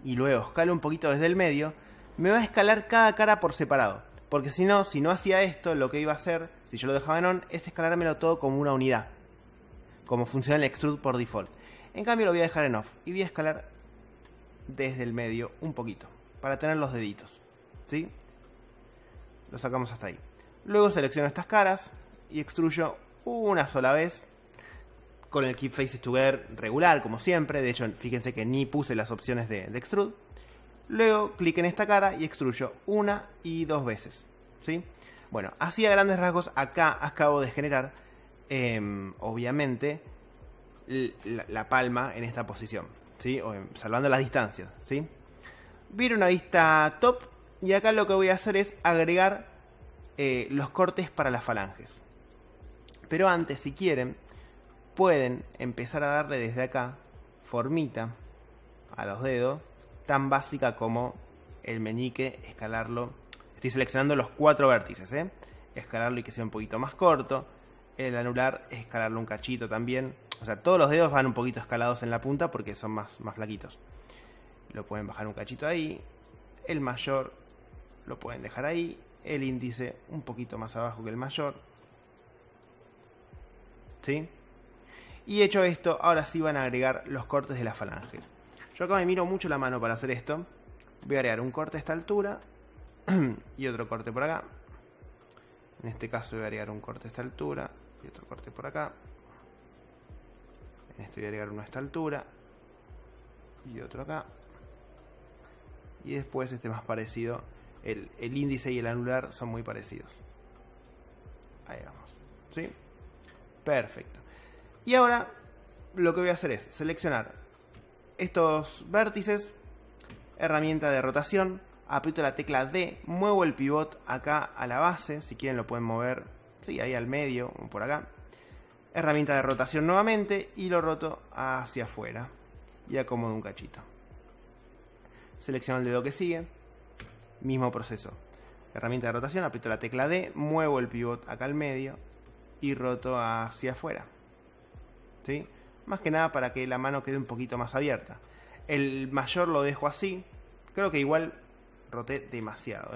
Y luego escalo un poquito desde el medio, me va a escalar cada cara por separado. Porque si no hacía esto, lo que iba a hacer, si yo lo dejaba en on, es escalármelo todo como una unidad. Como funciona el extrude por default. En cambio lo voy a dejar en off. Y voy a escalar desde el medio un poquito. Para tener los deditos. ¿Sí? Lo sacamos hasta ahí. Luego selecciono estas caras y extruyo una sola vez. Con el Keep Faces Together regular, como siempre. De hecho, fíjense que ni puse las opciones de Extrude. Luego, clic en esta cara y extruyo 1 y 2 veces. ¿Sí? Bueno, así a grandes rasgos, acá acabo de generar, obviamente, la palma en esta posición. ¿Sí? Salvando las distancias. ¿Sí? Viene una vista top. Y acá lo que voy a hacer es agregar los cortes para las falanges. Pero antes, si quieren, pueden empezar a darle desde acá formita a los dedos, tan básica como el meñique, escalarlo. Estoy seleccionando los 4 vértices, escalarlo y que sea un poquito más corto. El anular, escalarlo un cachito también. O sea, todos los dedos van un poquito escalados en la punta porque son más flaquitos. Lo pueden bajar un cachito ahí. El mayor lo pueden dejar ahí. El índice un poquito más abajo que el mayor. ¿Sí? Y hecho esto, ahora sí van a agregar los cortes de las falanges. Yo acá me miro mucho la mano para hacer esto. Voy a agregar un corte a esta altura y otro corte por acá. En este caso voy a agregar un corte a esta altura y otro corte por acá. En este voy a agregar uno a esta altura y otro acá. Y después este más parecido. El índice y el anular son muy parecidos. Ahí vamos. ¿Sí? Perfecto. Y ahora lo que voy a hacer es seleccionar estos vértices, herramienta de rotación, aprieto la tecla D, muevo el pivot acá a la base, si quieren lo pueden mover, sí, ahí al medio o por acá. Herramienta de rotación nuevamente y lo roto hacia afuera y acomodo un cachito. Selecciono el dedo que sigue, mismo proceso. Herramienta de rotación, aprieto la tecla D, muevo el pivot acá al medio y roto hacia afuera. ¿Sí? Más que nada para que la mano quede un poquito más abierta. El mayor lo dejo así. Creo que igual roté demasiado,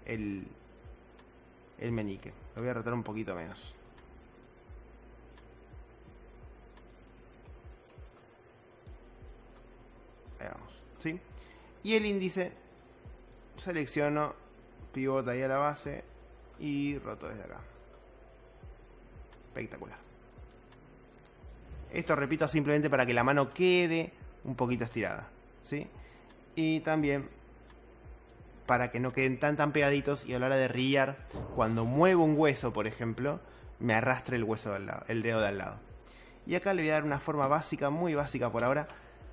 el meñique. Lo voy a rotar un poquito menos. Ahí vamos, ¿sí? Y el índice, selecciono, pivote ahí a la base y roto desde acá. Espectacular. Esto repito simplemente para que la mano quede un poquito estirada, ¿sí? Y también para que no queden tan pegaditos y a la hora de riar, cuando muevo un hueso, por ejemplo, me arrastre el hueso de al lado, el dedo de al lado. Y acá le voy a dar una forma básica, muy básica por ahora,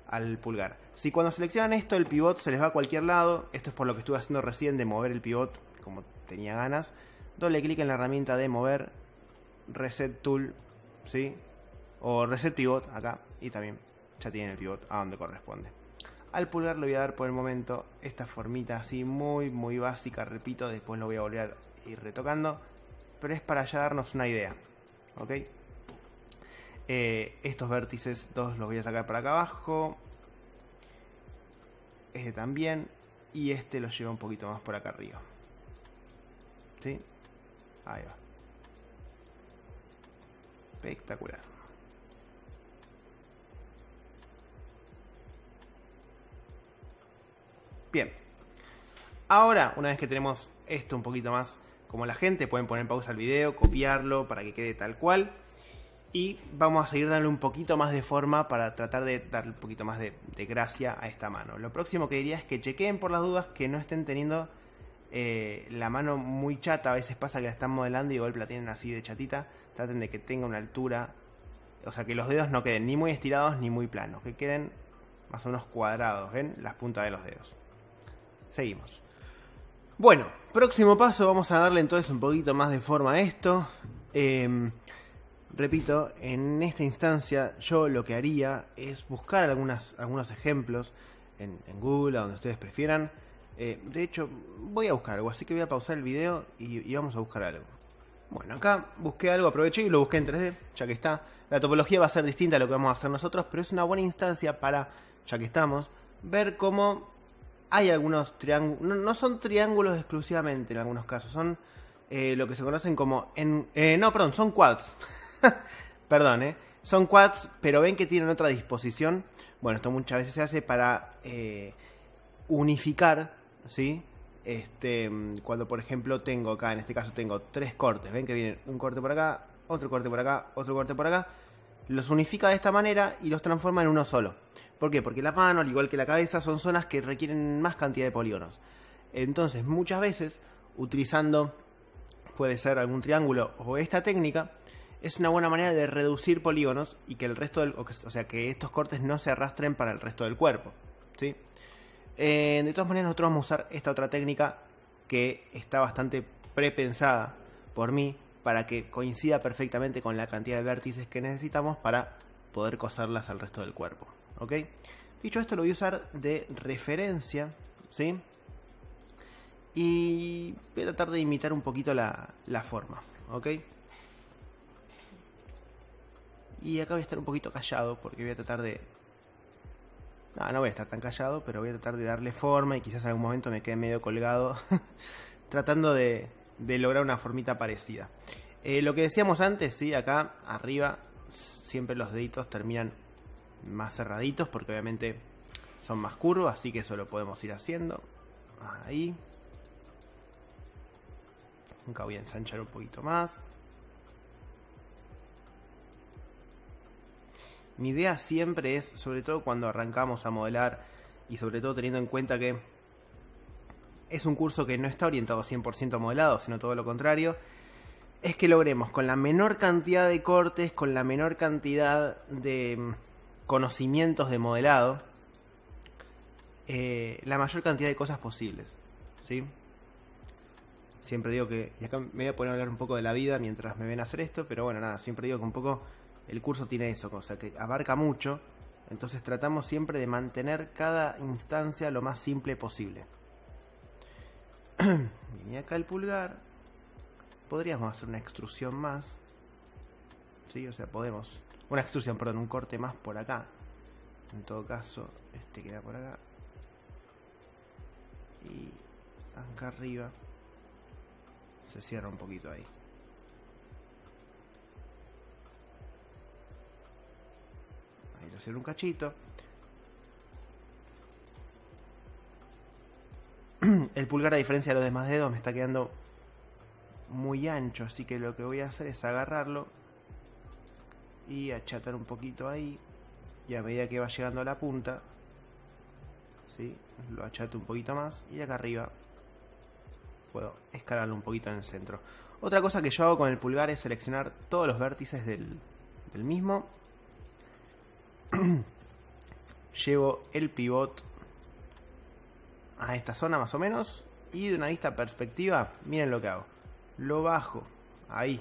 al pulgar. Si cuando seleccionan esto el pivot se les va a cualquier lado, esto es por lo que estuve haciendo recién de mover el pivot como tenía ganas, doble clic en la herramienta de mover, Reset Tool, ¿sí? O Reset Pivot acá, y también ya tienen el pivot a donde corresponde. Al pulgar le voy a dar por el momento esta formita así muy básica, repito, después lo voy a volver a ir retocando, pero es para ya darnos una idea, ¿ok? Estos vértices dos los voy a sacar para acá abajo, este también, y este lo llevo un poquito más por acá arriba, ¿sí? Ahí va. Espectacular. Bien. Ahora, una vez que tenemos esto un poquito más como la gente, pueden poner pausa al video, copiarlo para que quede tal cual. Y vamos a seguir dándole un poquito más de forma para tratar de darle un poquito más de gracia a esta mano. Lo próximo que diría es que chequeen por las dudas que no estén teniendo la mano muy chata. A veces pasa que la están modelando y de golpe la tienen así de chatita. Traten de que tenga una altura, o sea que los dedos no queden ni muy estirados ni muy planos, que queden más o menos cuadrados, ¿ven? Las puntas de los dedos. Seguimos. Bueno, próximo paso, vamos a darle entonces un poquito más de forma a esto. Repito, en esta instancia yo lo que haría es buscar algunos ejemplos en Google, a donde ustedes prefieran. De hecho, voy a buscar algo, así que voy a pausar el video y vamos a buscar algo. Bueno, acá busqué algo, aproveché y lo busqué en 3D, ya que está. La topología va a ser distinta a lo que vamos a hacer nosotros, pero es una buena instancia para, ya que estamos, ver cómo hay algunos triángulos. No son triángulos exclusivamente en algunos casos, son lo que se conocen como... son quads. Perdón, son quads, pero ven que tienen otra disposición. Bueno, esto muchas veces se hace para unificar, ¿sí? Cuando por ejemplo tengo acá, en este caso tengo 3 cortes, ven que vienen un corte por acá, otro corte por acá, otro corte por acá, los unifica de esta manera y los transforma en uno solo. ¿Por qué? Porque la mano, al igual que la cabeza, son zonas que requieren más cantidad de polígonos. Entonces muchas veces utilizando, puede ser algún triángulo o esta técnica, es una buena manera de reducir polígonos y que el resto o sea, que estos cortes no se arrastren para el resto del cuerpo, ¿sí? De todas maneras, nosotros vamos a usar esta otra técnica que está bastante prepensada por mí para que coincida perfectamente con la cantidad de vértices que necesitamos para poder coserlas al resto del cuerpo, ¿ok? Dicho esto, lo voy a usar de referencia, ¿sí? Y voy a tratar de imitar un poquito la forma, ¿ok? Y acá voy a estar un poquito callado porque voy a tratar de... No voy a estar tan callado, pero voy a tratar de darle forma y quizás en algún momento me quede medio colgado tratando de lograr una formita parecida. Lo que decíamos antes, sí, acá arriba siempre los deditos terminan más cerraditos porque obviamente son más curvos, así que eso lo podemos ir haciendo. Ahí. Acá voy a ensanchar un poquito más. Mi idea siempre es, sobre todo cuando arrancamos a modelar y sobre todo teniendo en cuenta que es un curso que no está orientado 100% a modelado, sino todo lo contrario, es que logremos con la menor cantidad de cortes, con la menor cantidad de conocimientos de modelado, la mayor cantidad de cosas posibles, ¿sí? Siempre digo que, y acá me voy a poner a hablar un poco de la vida mientras me ven hacer esto, pero bueno, nada, siempre digo que un poco el curso tiene eso, o sea, que abarca mucho, entonces tratamos siempre de mantener cada instancia lo más simple posible. Viene acá el pulgar, podríamos hacer una extrusión más, ¿sí? O sea, podemos, una extrusión, perdón, un corte más por acá, en todo caso, este queda por acá, y acá arriba se cierra un poquito ahí. Ahí lo cierro un cachito. El pulgar, a diferencia de los demás dedos, me está quedando muy ancho, así que lo que voy a hacer es agarrarlo y achatar un poquito ahí, y a medida que va llegando a la punta, ¿sí? Lo achato un poquito más y acá arriba puedo escalarlo un poquito en el centro. Otra cosa que yo hago con el pulgar es seleccionar todos los vértices del mismo llevo el pivot a esta zona más o menos. Y de una vista perspectiva, miren lo que hago. Lo bajo ahí,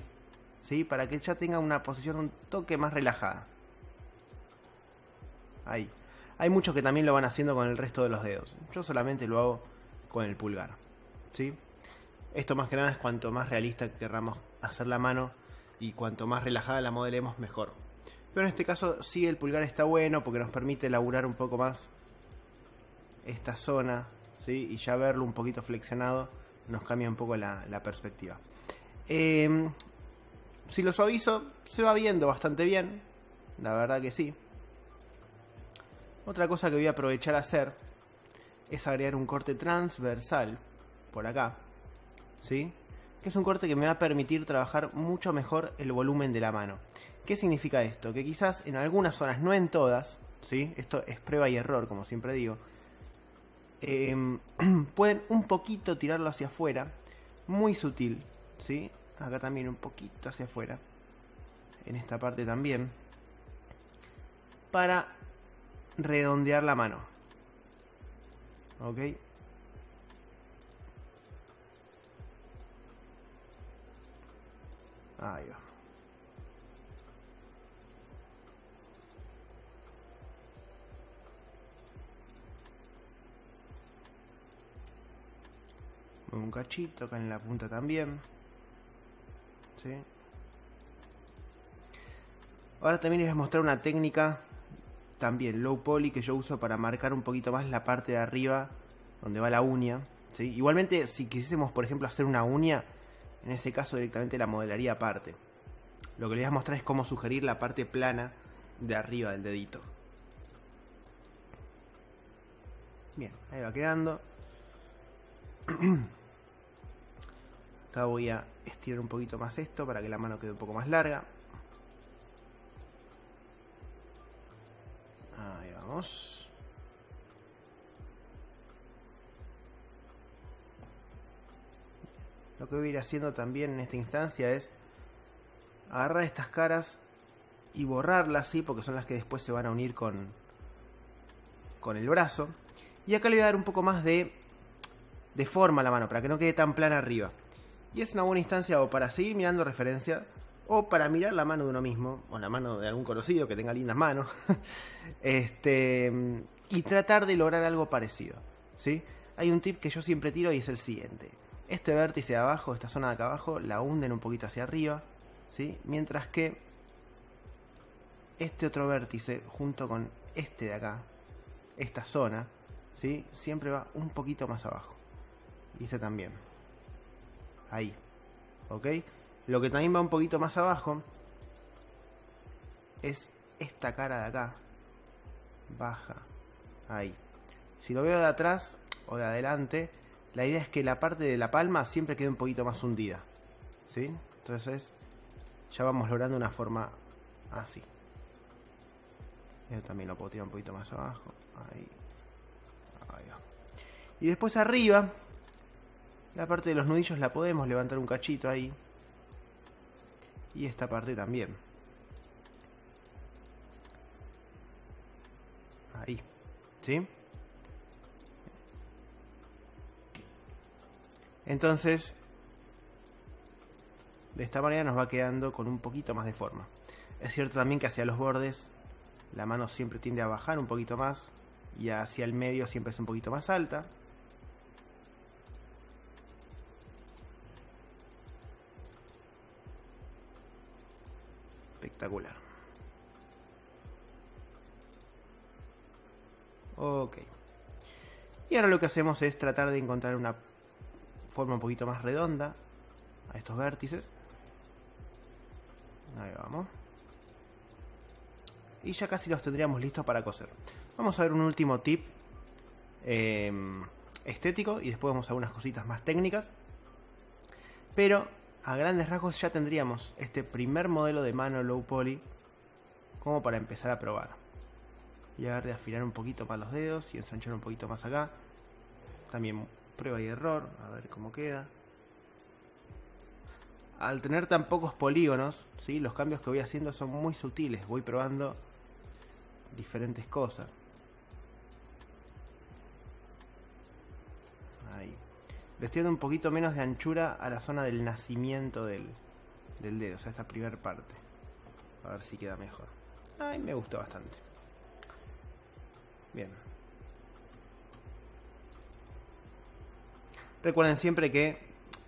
¿sí? Para que ya tenga una posición un toque más relajada. Ahí. Hay muchos que también lo van haciendo con el resto de los dedos. Yo solamente lo hago con el pulgar, ¿sí? Esto más que nada es cuanto más realista querramos hacer la mano y cuanto más relajada la modelemos, mejor. Pero en este caso sí, el pulgar está bueno porque nos permite elaborar un poco más esta zona, ¿sí? Y ya verlo un poquito flexionado nos cambia un poco la perspectiva. Si lo suavizo, se va viendo bastante bien, la verdad que sí. Otra cosa que voy a aprovechar a hacer es agregar un corte transversal por acá, ¿sí? Que es un corte que me va a permitir trabajar mucho mejor el volumen de la mano. ¿Qué significa esto? Que quizás en algunas zonas, no en todas, ¿sí? Esto es prueba y error, como siempre digo. Pueden un poquito tirarlo hacia afuera, muy sutil, ¿sí? Acá también un poquito hacia afuera, en esta parte también, para redondear la mano. ¿Ok? Ahí va. Un cachito acá en la punta también. ¿Sí? Ahora también les voy a mostrar una técnica también low poly que yo uso para marcar un poquito más la parte de arriba donde va la uña, ¿sí? Igualmente si quisiésemos por ejemplo hacer una uña, en ese caso directamente la modelaría aparte. Lo que les voy a mostrar es cómo sugerir la parte plana de arriba del dedito. Bien, ahí va quedando. Acá voy a estirar un poquito más esto para que la mano quede un poco más larga. Ahí vamos. Lo que voy a ir haciendo también en esta instancia es agarrar estas caras y borrarlas, ¿sí? Porque son las que después se van a unir con el brazo. Y acá le voy a dar un poco más de forma a la mano, para que no quede tan plana arriba. Y es una buena instancia o para seguir mirando referencia, o para mirar la mano de uno mismo, o la mano de algún conocido que tenga lindas manos. Y tratar de lograr algo parecido, ¿sí? Hay un tip que yo siempre tiro y es el siguiente. Este vértice de abajo, esta zona de acá abajo, la hunden un poquito hacia arriba, ¿sí? Mientras que este otro vértice, junto con este de acá, esta zona, ¿sí? Siempre va un poquito más abajo. Y este también. Ahí. ¿Ok? Lo que también va un poquito más abajo es esta cara de acá. Baja. Ahí. Si lo veo de atrás o de adelante, la idea es que la parte de la palma siempre quede un poquito más hundida, ¿sí? Entonces ya vamos logrando una forma así. Eso también lo puedo tirar un poquito más abajo. Ahí. Ahí va. Y después arriba, la parte de los nudillos la podemos levantar un cachito ahí. Y esta parte también. Ahí. ¿Sí? Entonces, de esta manera nos va quedando con un poquito más de forma. Es cierto también que hacia los bordes la mano siempre tiende a bajar un poquito más. Y hacia el medio siempre es un poquito más alta. Espectacular. Ok. Y ahora lo que hacemos es tratar de encontrar una forma un poquito más redonda a estos vértices. Ahí vamos. Y ya casi los tendríamos listos para coser. Vamos a ver un último tip estético y después vamos a unas cositas más técnicas. Pero a grandes rasgos ya tendríamos este primer modelo de mano low poly como para empezar a probar. Y a ver de afinar un poquito más los dedos y ensanchar un poquito más acá. También prueba y error, a ver cómo queda. Al tener tan pocos polígonos, ¿sí? Los cambios que voy haciendo son muy sutiles. Voy probando diferentes cosas. Ahí. Le estoy dando un poquito menos de anchura a la zona del nacimiento del dedo, o sea, esta primera parte. A ver si queda mejor. Ay, me gustó bastante. Bien. Recuerden siempre que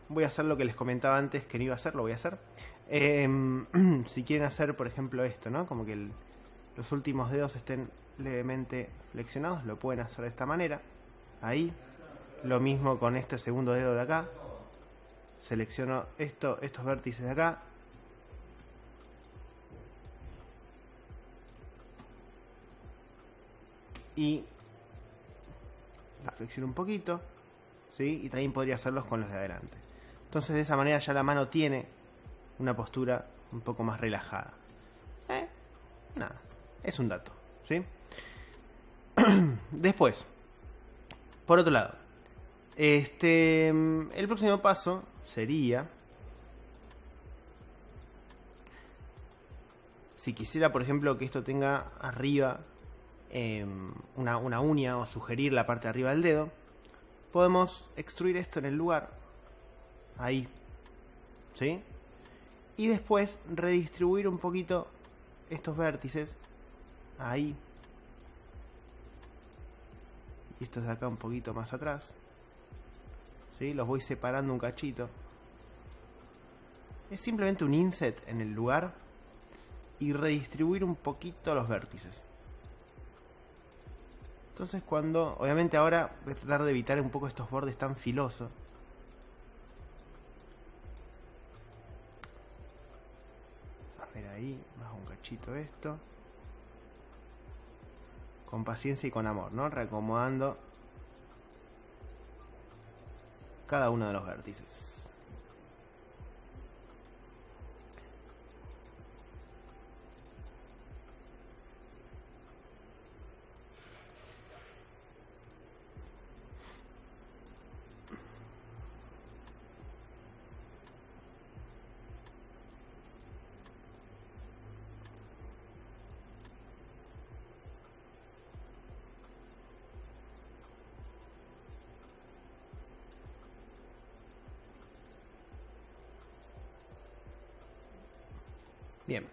voy a hacer lo que les comentaba antes que no iba a hacer, lo voy a hacer. Si quieren hacer, por ejemplo, esto, ¿no? Como que los últimos dedos estén levemente flexionados, lo pueden hacer de esta manera. Ahí. Lo mismo con este segundo dedo de acá. Selecciono estos vértices de acá. Y la flexiono un poquito, ¿sí? Y también podría hacerlos con los de adelante. Entonces de esa manera ya la mano tiene una postura un poco más relajada. Nada, es un dato, ¿sí? Después, por otro lado, el próximo paso sería, si quisiera, por ejemplo, que esto tenga arriba una uña o sugerir la parte de arriba del dedo, podemos extruir esto en el lugar, ahí, ¿sí? Y después redistribuir un poquito estos vértices, ahí, y estos de acá un poquito más atrás, ¿sí? Los voy separando un cachito. Es simplemente un inset en el lugar y redistribuir un poquito los vértices. Entonces obviamente ahora voy a tratar de evitar un poco estos bordes tan filosos. A ver ahí, bajo un cachito esto. Con paciencia y con amor, ¿no? Reacomodando cada uno de los vértices. Bien.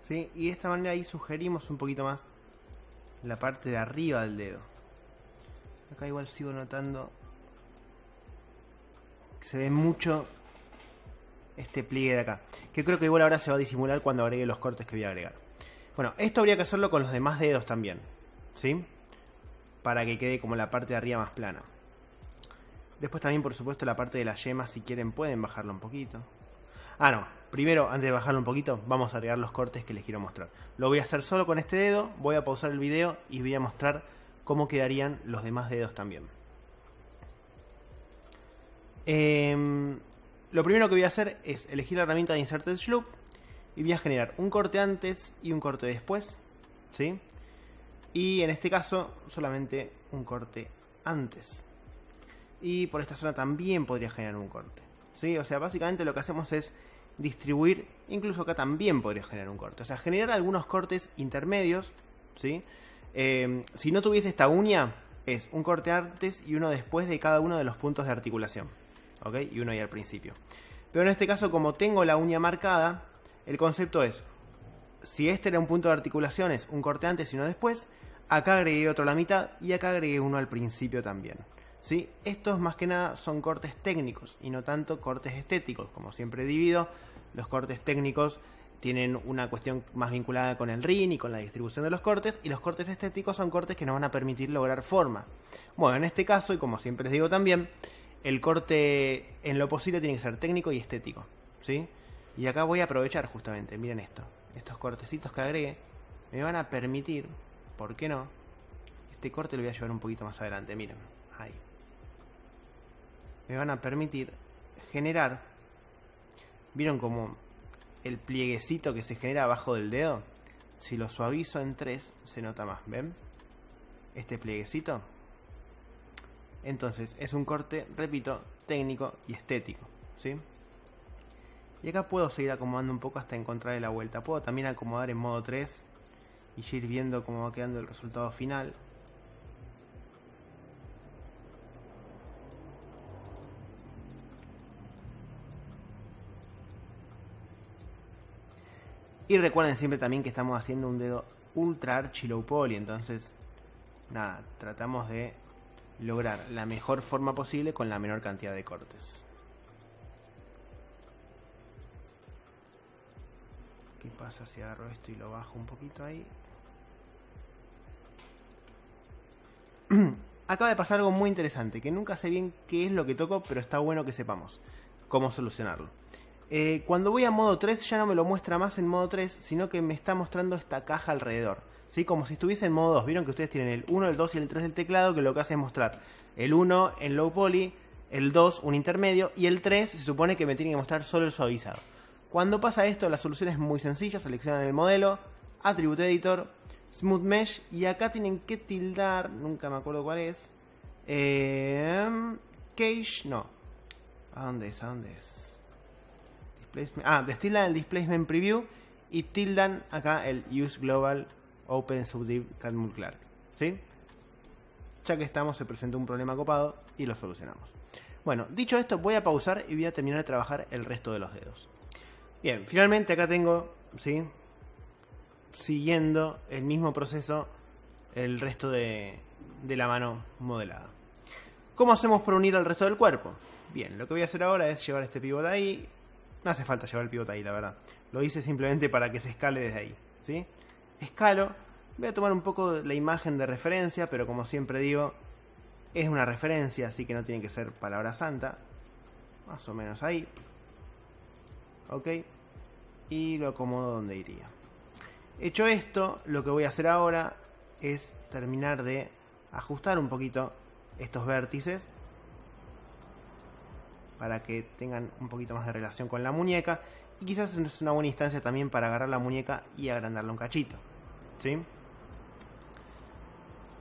¿Sí? Y de esta manera ahí sugerimos un poquito más la parte de arriba del dedo. Acá igual sigo notando que se ve mucho este pliegue de acá, que creo que igual ahora se va a disimular cuando agregue los cortes que voy a agregar. Bueno, esto habría que hacerlo con los demás dedos también, ¿sí? Para que quede como la parte de arriba más plana. Después también, por supuesto, la parte de la yema, si quieren, pueden bajarlo un poquito. Ah, no. Primero, antes de bajarlo un poquito, vamos a agregar los cortes que les quiero mostrar. Lo voy a hacer solo con este dedo, voy a pausar el video y voy a mostrar cómo quedarían los demás dedos también. Lo primero que voy a hacer es elegir la herramienta de Insert Edge Loop y voy a generar un corte antes y un corte después, ¿sí? Y en este caso, solamente un corte antes. Y por esta zona también podría generar un corte, ¿sí? O sea, básicamente lo que hacemos es distribuir, incluso acá también podría generar un corte. O sea, generar algunos cortes intermedios, ¿sí? Si no tuviese esta uña, es un corte antes y uno después de cada uno de los puntos de articulación, ¿ok? Y uno ahí al principio. Pero en este caso, como tengo la uña marcada, el concepto es, si este era un punto de articulación, es un corte antes y uno después, acá agregué otro a la mitad y acá agregué uno al principio también. ¿Sí? Estos más que nada son cortes técnicos y no tanto cortes estéticos. Como siempre divido, los cortes técnicos tienen una cuestión más vinculada con el ring y con la distribución de los cortes, y los cortes estéticos son cortes que nos van a permitir lograr forma. Bueno, en este caso, y como siempre les digo también, el corte en lo posible tiene que ser técnico y estético, ¿sí? Y acá voy a aprovechar justamente, miren esto, estos cortecitos que agregué me van a permitir, ¿por qué no? Este corte lo voy a llevar un poquito más adelante, miren, ahí. Me van a permitir generar, ¿vieron como el plieguecito que se genera abajo del dedo? Si lo suavizo en 3 se nota más, ¿ven? Este plieguecito. Entonces es un corte, repito, técnico y estético, ¿sí? Y acá puedo seguir acomodando un poco hasta encontrarle la vuelta. Puedo también acomodar en modo 3 y ya ir viendo cómo va quedando el resultado final. Y recuerden siempre también que estamos haciendo un dedo ultra archi low poly, entonces nada, tratamos de lograr la mejor forma posible con la menor cantidad de cortes. ¿Qué pasa si agarro esto y lo bajo un poquito ahí? Acaba de pasar algo muy interesante, que nunca sé bien qué es lo que toco, pero está bueno que sepamos cómo solucionarlo. Cuando voy a modo 3 ya no me lo muestra más en modo 3, sino que me está mostrando esta caja alrededor, ¿sí? Como si estuviese en modo 2. Vieron que ustedes tienen el 1, el 2 y el 3 del teclado, que lo que hace es mostrar el 1 en low poly, el 2 un intermedio y el 3 se supone que me tiene que mostrar solo el suavizado. Cuando pasa esto, la solución es muy sencilla. Seleccionan el modelo, Attribute Editor, Smooth Mesh, y acá tienen que tildar, nunca me acuerdo cuál es, Cache, no, ¿a dónde es? Destildan el Displacement Preview y tildan acá el Use Global Open Subdiv Catmull Clark, ¿sí? Ya que estamos, se presentó un problema copado y lo solucionamos. Bueno, dicho esto, voy a pausar y voy a terminar de trabajar el resto de los dedos. Bien, finalmente acá tengo, ¿sí?, siguiendo el mismo proceso el resto de la mano modelada. ¿Cómo hacemos para unir al resto del cuerpo? Bien, lo que voy a hacer ahora es llevar este pivote ahí. No hace falta llevar el pivote ahí, la verdad. Lo hice simplemente para que se escale desde ahí, ¿sí? Escalo. Voy a tomar un poco la imagen de referencia, pero como siempre digo, es una referencia, así que no tiene que ser palabra santa. Más o menos ahí. Ok. Y lo acomodo donde iría. Hecho esto, lo que voy a hacer ahora es terminar de ajustar un poquito estos vértices para que tengan un poquito más de relación con la muñeca, y quizás es una buena instancia también para agarrar la muñeca y agrandarla un cachito, ¿sí?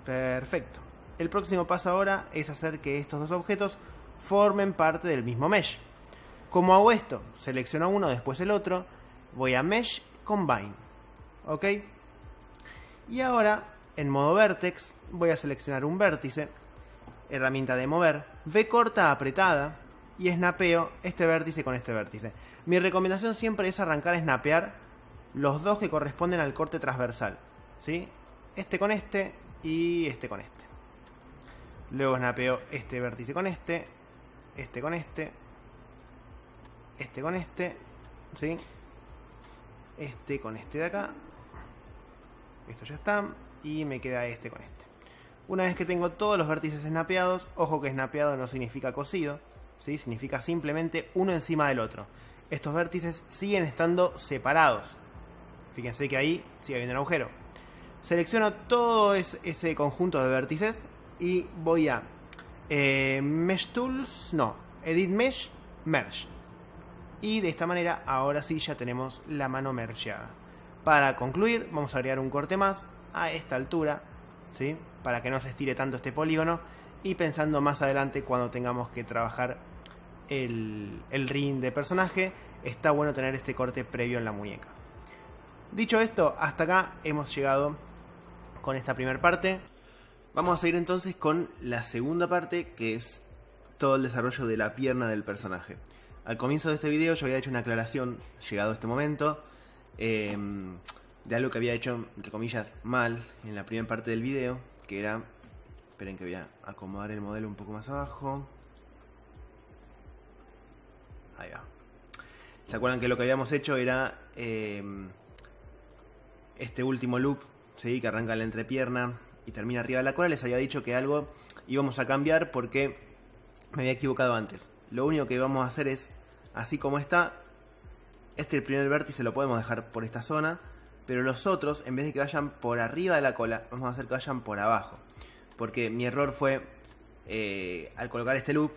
Perfecto. El próximo paso ahora es hacer que estos dos objetos formen parte del mismo mesh. ¿Cómo hago esto? Selecciono uno, después el otro, voy a Mesh, Combine, ¿ok? Y ahora, en modo Vertex, voy a seleccionar un vértice, herramienta de mover, V corta apretada, y snapeo este vértice con este vértice. Mi recomendación siempre es arrancar a snapear los dos que corresponden al corte transversal, ¿sí? Este con este y este con este. Luego snapeo este vértice con este con este con este, ¿sí? Este con este de acá. Esto ya está. Y me queda este con este. Una vez que tengo todos los vértices snapeados, ojo que snapeado no significa cosido, ¿sí? Significa simplemente uno encima del otro. Estos vértices siguen estando separados. Fíjense que ahí sigue habiendo un agujero. Selecciono todo ese conjunto de vértices y voy a Mesh Tools, no, Edit Mesh, Merge. Y de esta manera ahora sí ya tenemos la mano mergeada. Para concluir, vamos a agregar un corte más a esta altura, ¿sí?, para que no se estire tanto este polígono, y pensando más adelante cuando tengamos que trabajar el ring de personaje, está bueno tener este corte previo en la muñeca. Dicho esto, hasta acá hemos llegado con esta primera parte. Vamos a seguir entonces con la segunda parte, que es todo el desarrollo de la pierna del personaje. Al comienzo de este video yo había hecho una aclaración, llegado a este momento, de algo que había hecho, entre comillas, mal en la primera parte del video, que era... Esperen que voy a acomodar el modelo un poco más abajo. Ahí va. ¿Se acuerdan que lo que habíamos hecho era este último loop, ¿sí?, que arranca la entrepierna y termina arriba de la cola? Les había dicho que algo íbamos a cambiar porque me había equivocado antes. Lo único que vamos a hacer es, así como está, el primer vértice lo podemos dejar por esta zona, pero los otros, en vez de que vayan por arriba de la cola, vamos a hacer que vayan por abajo. Porque mi error fue, al colocar este loop,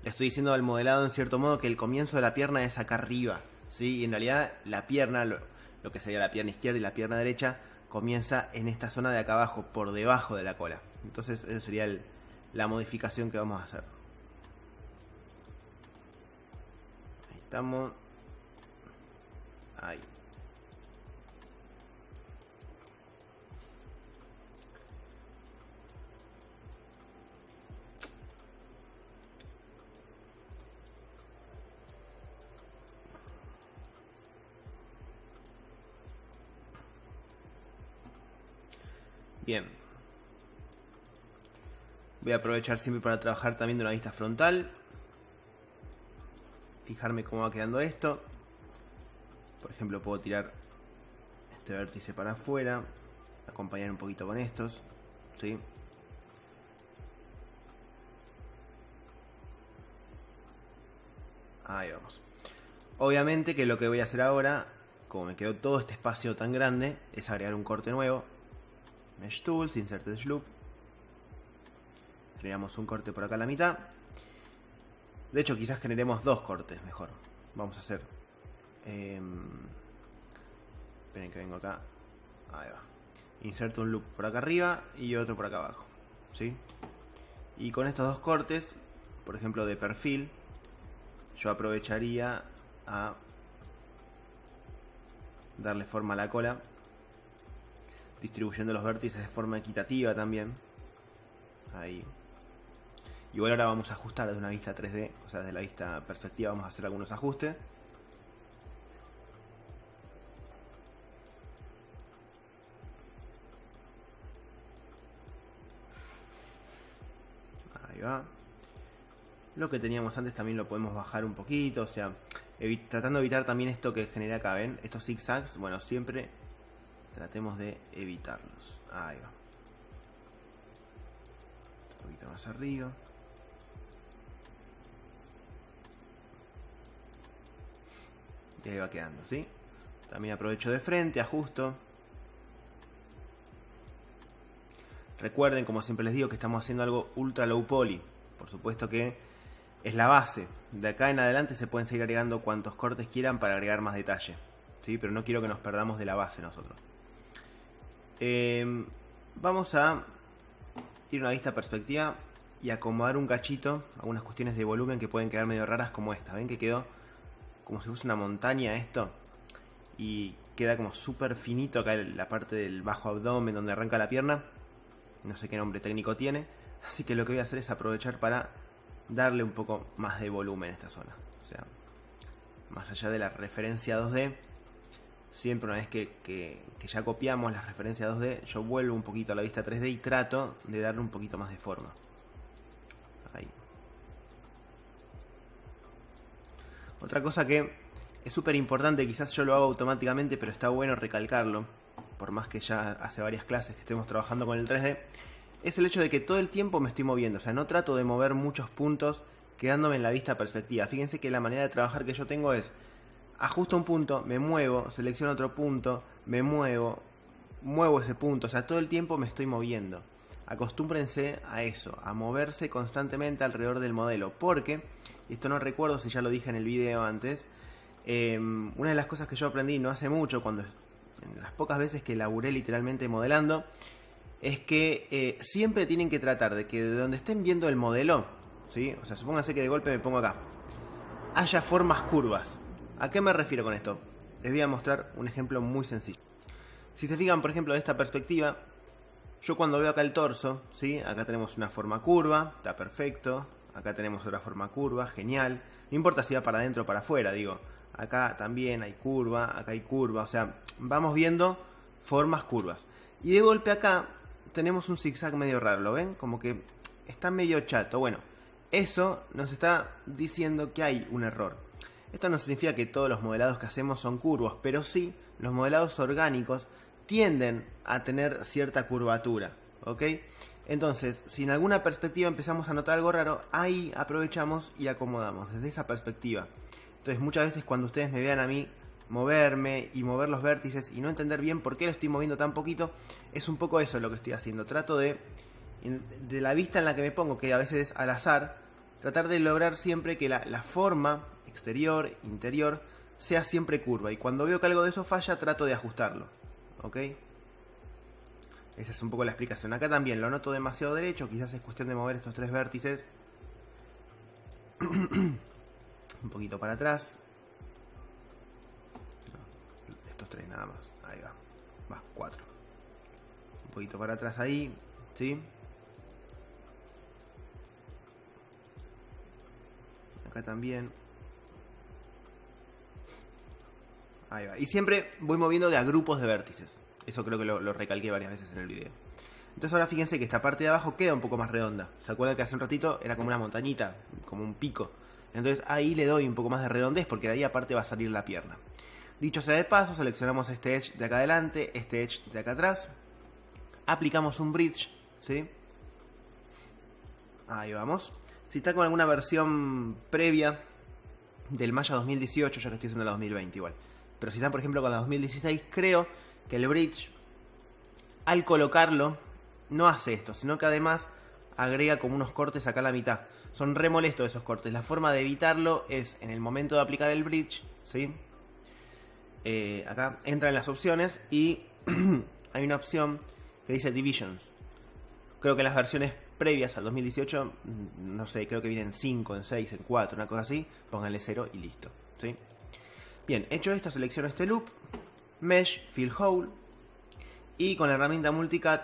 le estoy diciendo al modelado en cierto modo que el comienzo de la pierna es acá arriba, ¿sí? Y en realidad la pierna, lo que sería la pierna izquierda y la pierna derecha, comienza en esta zona de acá abajo, por debajo de la cola. Entonces esa sería la modificación que vamos a hacer. Ahí estamos. Ahí. Bien. Voy a aprovechar siempre para trabajar también de una vista frontal. Fijarme cómo va quedando esto. Por ejemplo, puedo tirar este vértice para afuera. Acompañar un poquito con estos. ¿Sí? Ahí vamos. Obviamente que lo que voy a hacer ahora, como me quedó todo este espacio tan grande, es agregar un corte nuevo. Mesh Tools, Insert Edge Loop. Generamos un corte por acá a la mitad. De hecho, quizás generemos dos cortes mejor. Vamos a hacer... esperen que vengo acá. Ahí va. Inserto un loop por acá arriba y otro por acá abajo. ¿Sí? Y con estos dos cortes, por ejemplo de perfil, yo aprovecharía a darle forma a la cola, distribuyendo los vértices de forma equitativa también. Ahí. Igual ahora vamos a ajustar desde una vista 3D, o sea, desde la vista perspectiva vamos a hacer algunos ajustes. Ahí va. Lo que teníamos antes también lo podemos bajar un poquito, o sea, tratando de evitar también esto que genera acá, ¿ven? Estos zigzags, bueno, siempre tratemos de evitarlos. Ahí va. Un poquito más arriba. Y ahí va quedando, ¿sí? También aprovecho de frente, ajusto. Recuerden, como siempre les digo, que estamos haciendo algo ultra low poly. Por supuesto que es la base. De acá en adelante se pueden seguir agregando cuantos cortes quieran para agregar más detalle, ¿sí? Pero no quiero que nos perdamos de la base nosotros. Vamos a ir a una vista perspectiva y acomodar un cachito, algunas cuestiones de volumen que pueden quedar medio raras como esta. ¿Ven que quedó como si fuese una montaña esto? Y queda como súper finito acá en la parte del bajo abdomen donde arranca la pierna. No sé qué nombre técnico tiene. Así que lo que voy a hacer es aprovechar para darle un poco más de volumen a esta zona. O sea, más allá de la referencia 2D, siempre una vez que ya copiamos la referencia 2D, yo vuelvo un poquito a la vista 3D y trato de darle un poquito más de forma. Ahí. Otra cosa que es súper importante, quizás yo lo hago automáticamente, pero está bueno recalcarlo, por más que ya hace varias clases que estemos trabajando con el 3D, es el hecho de que todo el tiempo me estoy moviendo. O sea, no trato de mover muchos puntos quedándome en la vista perspectiva. Fíjense que la manera de trabajar que yo tengo es: ajusto un punto, me muevo, selecciono otro punto, me muevo, muevo ese punto. O sea, todo el tiempo me estoy moviendo. Acostúmbrense a eso, a moverse constantemente alrededor del modelo. Porque, y esto no recuerdo si ya lo dije en el video antes, una de las cosas que yo aprendí no hace mucho, cuando en las pocas veces que laburé literalmente modelando, es que siempre tienen que tratar de que de donde estén viendo el modelo, ¿sí? O sea, supónganse que de golpe me pongo acá, haya formas curvas. ¿A qué me refiero con esto? Les voy a mostrar un ejemplo muy sencillo. Si se fijan, por ejemplo, de esta perspectiva, yo cuando veo acá el torso, ¿sí? Acá tenemos una forma curva, está perfecto. Acá tenemos otra forma curva, genial. No importa si va para adentro o para afuera, digo. Acá también hay curva, acá hay curva. O sea, vamos viendo formas curvas. Y de golpe acá tenemos un zigzag medio raro, ¿lo ven? Como que está medio chato. Bueno, eso nos está diciendo que hay un error. Esto no significa que todos los modelados que hacemos son curvos, pero sí, los modelados orgánicos tienden a tener cierta curvatura, ¿ok? Entonces, si en alguna perspectiva empezamos a notar algo raro, ahí aprovechamos y acomodamos desde esa perspectiva. Entonces, muchas veces cuando ustedes me vean a mí moverme y mover los vértices y no entender bien por qué lo estoy moviendo tan poquito, es un poco eso lo que estoy haciendo. Trato de la vista en la que me pongo, que a veces es al azar, tratar de lograr siempre que la forma exterior, interior, sea siempre curva. Y cuando veo que algo de eso falla, trato de ajustarlo. ¿Ok? Esa es un poco la explicación. Acá también lo noto demasiado derecho, quizás es cuestión de mover estos tres vértices un poquito para atrás. No, estos tres nada más. Ahí va. Va, 4. Un poquito para atrás ahí, ¿sí? Acá también. Ahí va. Y siempre voy moviendo de a grupos de vértices. Eso creo que lo recalqué varias veces en el video. Entonces ahora fíjense que esta parte de abajo queda un poco más redonda. ¿Se acuerdan que hace un ratito era como una montañita, como un pico? Entonces ahí le doy un poco más de redondez porque de ahí aparte va a salir la pierna. Dicho sea de paso, seleccionamos este edge de acá adelante, este edge de acá atrás. Aplicamos un bridge, ¿sí? Ahí vamos. Si está con alguna versión previa del Maya 2018, ya que estoy usando la 2020 igual. Pero si están por ejemplo con la 2016, creo que el bridge, al colocarlo, no hace esto, sino que además agrega como unos cortes acá a la mitad. Son re molestos esos cortes. La forma de evitarlo es en el momento de aplicar el bridge, ¿sí? Acá entra en las opciones y hay una opción que dice Divisions. Creo que en las versiones previas al 2018, no sé, creo que vienen 5, en 6, en 4, una cosa así. Pónganle 0 y listo, ¿sí? Bien, hecho esto, selecciono este loop, Mesh, Fill Hole, y con la herramienta Multicut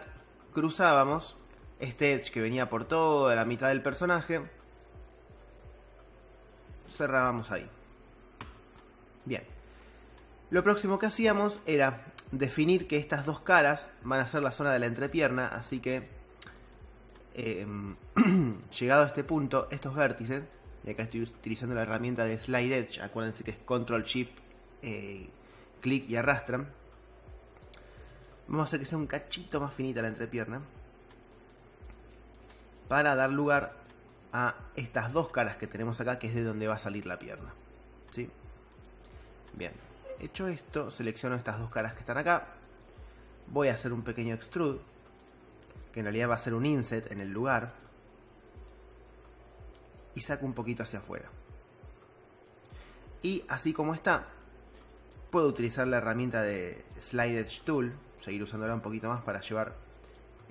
cruzábamos este edge que venía por toda la mitad del personaje. Cerrábamos ahí. Bien. Lo próximo que hacíamos era definir que estas dos caras van a ser la zona de la entrepierna, así que llegado a este punto, estos vértices, y acá estoy utilizando la herramienta de Slide Edge, acuérdense que es Control Shift, clic y arrastran. Vamos a hacer que sea un cachito más finita la entrepierna para dar lugar a estas dos caras que tenemos acá, que es de donde va a salir la pierna, ¿sí? Bien, hecho esto, selecciono estas dos caras que están acá. Voy a hacer un pequeño extrude, que en realidad va a ser un inset en el lugar, y saco un poquito hacia afuera. Y así como está, puedo utilizar la herramienta de Slide Edge Tool, seguir usándola un poquito más para llevar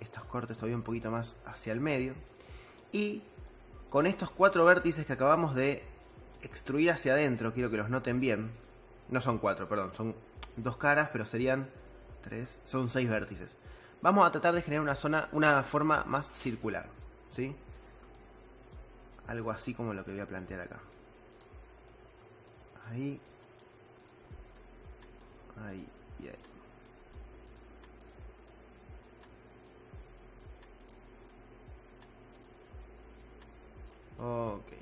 estos cortes todavía un poquito más hacia el medio. Y con estos 4 vértices que acabamos de extruir hacia adentro, quiero que los noten bien. No son 4, perdón, son 2 caras, pero serían 3, son 6 vértices. Vamos a tratar de generar una forma más circular, ¿sí? Algo así como lo que voy a plantear acá. Ahí. Ahí y ahí. Ok.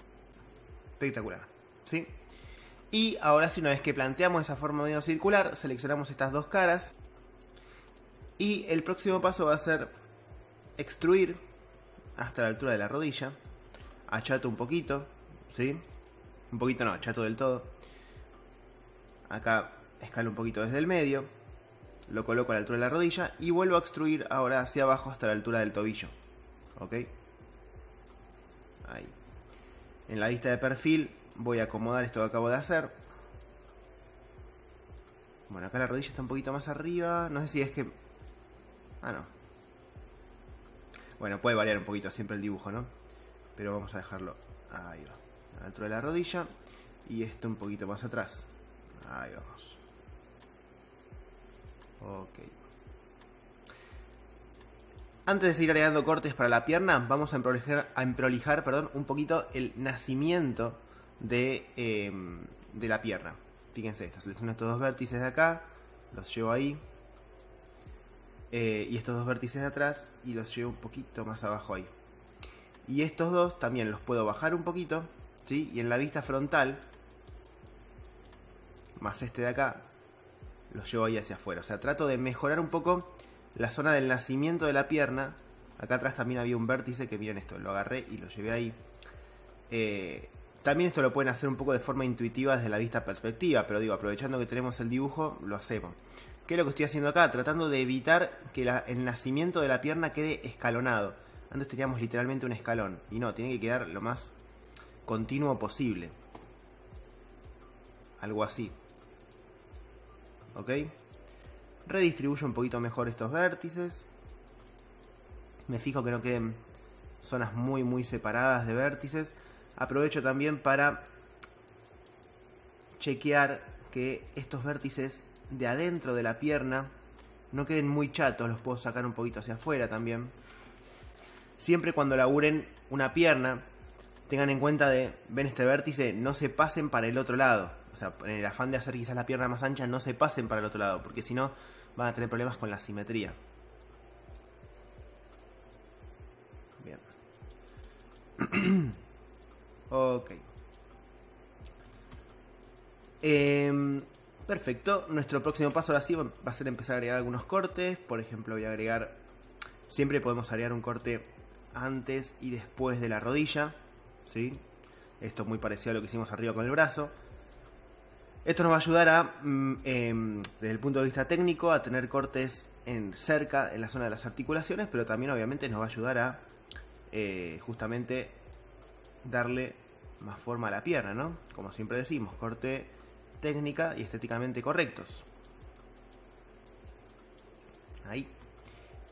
Espectacular, ¿sí? Y ahora sí, una vez que planteamos esa forma medio circular, seleccionamos estas dos caras. Y el próximo paso va a ser extruir hasta la altura de la rodilla. Achato un poquito, ¿sí? Un poquito no, achato del todo. Acá escalo un poquito desde el medio. Lo coloco a la altura de la rodilla. Y vuelvo a extruir ahora hacia abajo hasta la altura del tobillo. ¿Ok? Ahí. En la vista de perfil voy a acomodar esto que acabo de hacer. Bueno, acá la rodilla está un poquito más arriba. No sé si es que... Ah, no. Bueno, puede variar un poquito siempre el dibujo, ¿no? Pero vamos a dejarlo... Ahí va. A la altura de la rodilla. Y esto un poquito más atrás. Ahí vamos. Ok. Antes de seguir agregando cortes para la pierna, vamos a emprolijar, un poquito el nacimiento de la pierna. Fíjense esto, selecciono estos dos vértices de acá, los llevo ahí. Y estos dos vértices de atrás y los llevo un poquito más abajo ahí. Y estos dos también los puedo bajar un poquito, ¿sí? Y en la vista frontal, más este de acá, los llevo ahí hacia afuera. O sea, trato de mejorar un poco la zona del nacimiento de la pierna. Acá atrás también había un vértice que, miren esto, lo agarré y lo llevé ahí. También esto lo pueden hacer un poco de forma intuitiva desde la vista perspectiva, pero digo, aprovechando que tenemos el dibujo, lo hacemos. ¿Qué es lo que estoy haciendo acá? Tratando de evitar que el nacimiento de la pierna quede escalonado. Antes teníamos literalmente un escalón, y no, tiene que quedar lo más continuo posible. Algo así. ¿Ok? Redistribuyo un poquito mejor estos vértices. Me fijo que no queden zonas muy separadas de vértices. Aprovecho también para chequear que estos vértices de adentro de la pierna no queden muy chatos. Los puedo sacar un poquito hacia afuera también. Siempre cuando laburen una pierna, tengan en cuenta ven este vértice, no se pasen para el otro lado. O sea, en el afán de hacer quizás la pierna más ancha, no se pasen para el otro lado, porque si no van a tener problemas con la simetría. Ok. Perfecto. Nuestro próximo paso ahora sí va a ser empezar a agregar algunos cortes. Por ejemplo, voy a agregar... Siempre podemos agregar un corte antes y después de la rodilla, ¿sí? Esto es muy parecido a lo que hicimos arriba con el brazo. Esto nos va a ayudar a, desde el punto de vista técnico, a tener cortes cerca, en la zona de las articulaciones, pero también obviamente nos va a ayudar a justamente darle más forma a la pierna, ¿no? Como siempre decimos, corte técnica y estéticamente correctos. Ahí,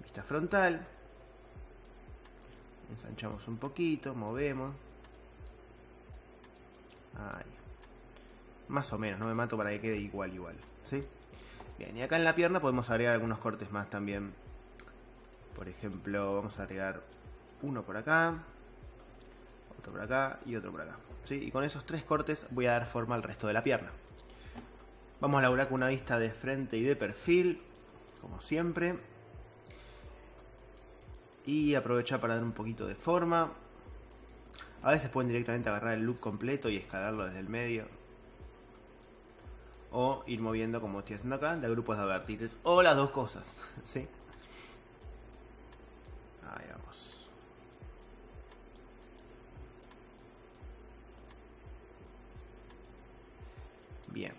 vista frontal. Ensanchamos un poquito, movemos. Ahí. Más o menos, no me mato para que quede igual, ¿sí? Bien, y acá en la pierna podemos agregar algunos cortes más también. Por ejemplo, vamos a agregar uno por acá, otro por acá y otro por acá, ¿sí? Y con esos 3 cortes voy a dar forma al resto de la pierna. Vamos a laburar con una vista de frente y de perfil, como siempre. Y aprovechar para dar un poquito de forma. A veces pueden directamente agarrar el look completo y escalarlo desde el medio. O ir moviendo, como estoy haciendo acá, de grupos de vértices. O las dos cosas, ¿sí? Ahí vamos. Bien.